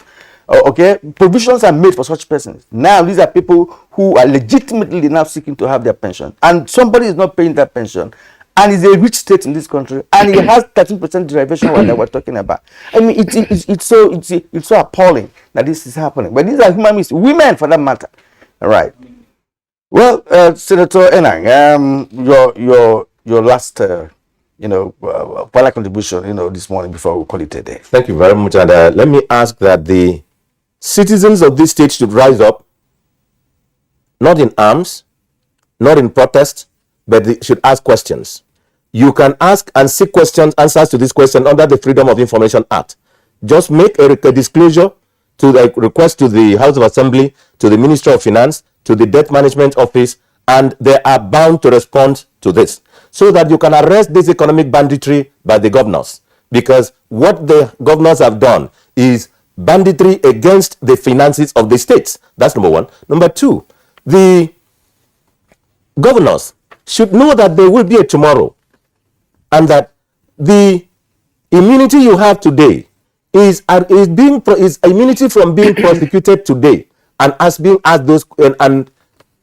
Okay, provisions are made for such persons. Now these are people who are legitimately now seeking to have their pension, and somebody is not paying that pension, and it's a rich state in this country, and it has 13% derivation that we're talking about. I mean, it's so appalling that this is happening. But these are human beings, women for that matter. All right. Well, Senator Enang, your last final contribution, this morning before we call it a day. Thank you very much. And let me ask that the citizens of this state should rise up, not in arms, not in protest, but they should ask questions. You can ask and seek answers to this question under the Freedom of Information Act. Just make a disclosure to the request to the House of Assembly, to the Ministry of Finance, to the Debt Management Office, and they are bound to respond to this, so that you can arrest this economic banditry by the governors. Because what the governors have done is banditry against the finances of the states. That's number one. Number two, the governors should know that there will be a tomorrow, and that the immunity you have today is immunity from being prosecuted today and being asked those and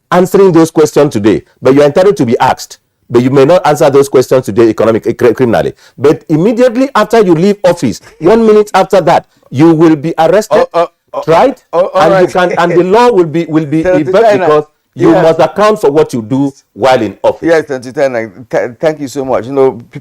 answering those questions today. But you are entitled to be asked, but you may not answer those questions today criminally. But immediately after you leave office, 1 minute after that, you will be arrested, tried, and the law will be reversed, because you must account for what you do while in office. Yes, thank you so much.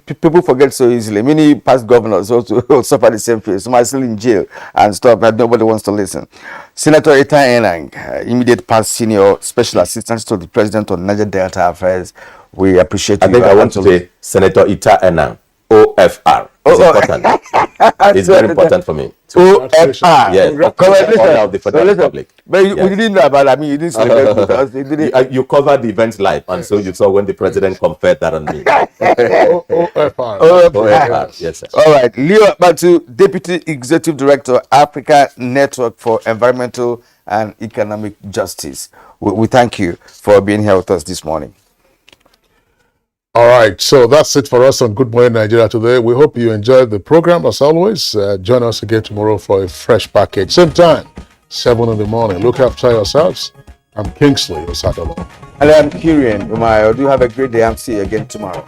People forget so easily. Many past governors also suffer the same fate. Some are still in jail and stuff, but nobody wants to listen. Senator Ita Enang, immediate past senior special assistant to the president of Niger Delta Affairs. We appreciate you. I want to say Senator Ita Enang, OFR. It's important. It's very important for me. OFR. Yes. Order of the Federal Republic. But we didn't know about it. I mean, you didn't celebrate with us. You covered the event live, and so you saw when the president conferred that on me. OFR. Yes, sir. All right. Leo Batu, Deputy Executive Director, Africa Network for Environmental and Economic Justice. We thank you for being here with us this morning. All right, so that's it for us on Good Morning Nigeria today. We hope you enjoyed the program as always. Join us again tomorrow for a fresh package. Same time, 7 in the morning. Look after yourselves. I'm Kingsley Osadolo. And I'm Kirian Umayo. Do have a great day. I'll see you again tomorrow.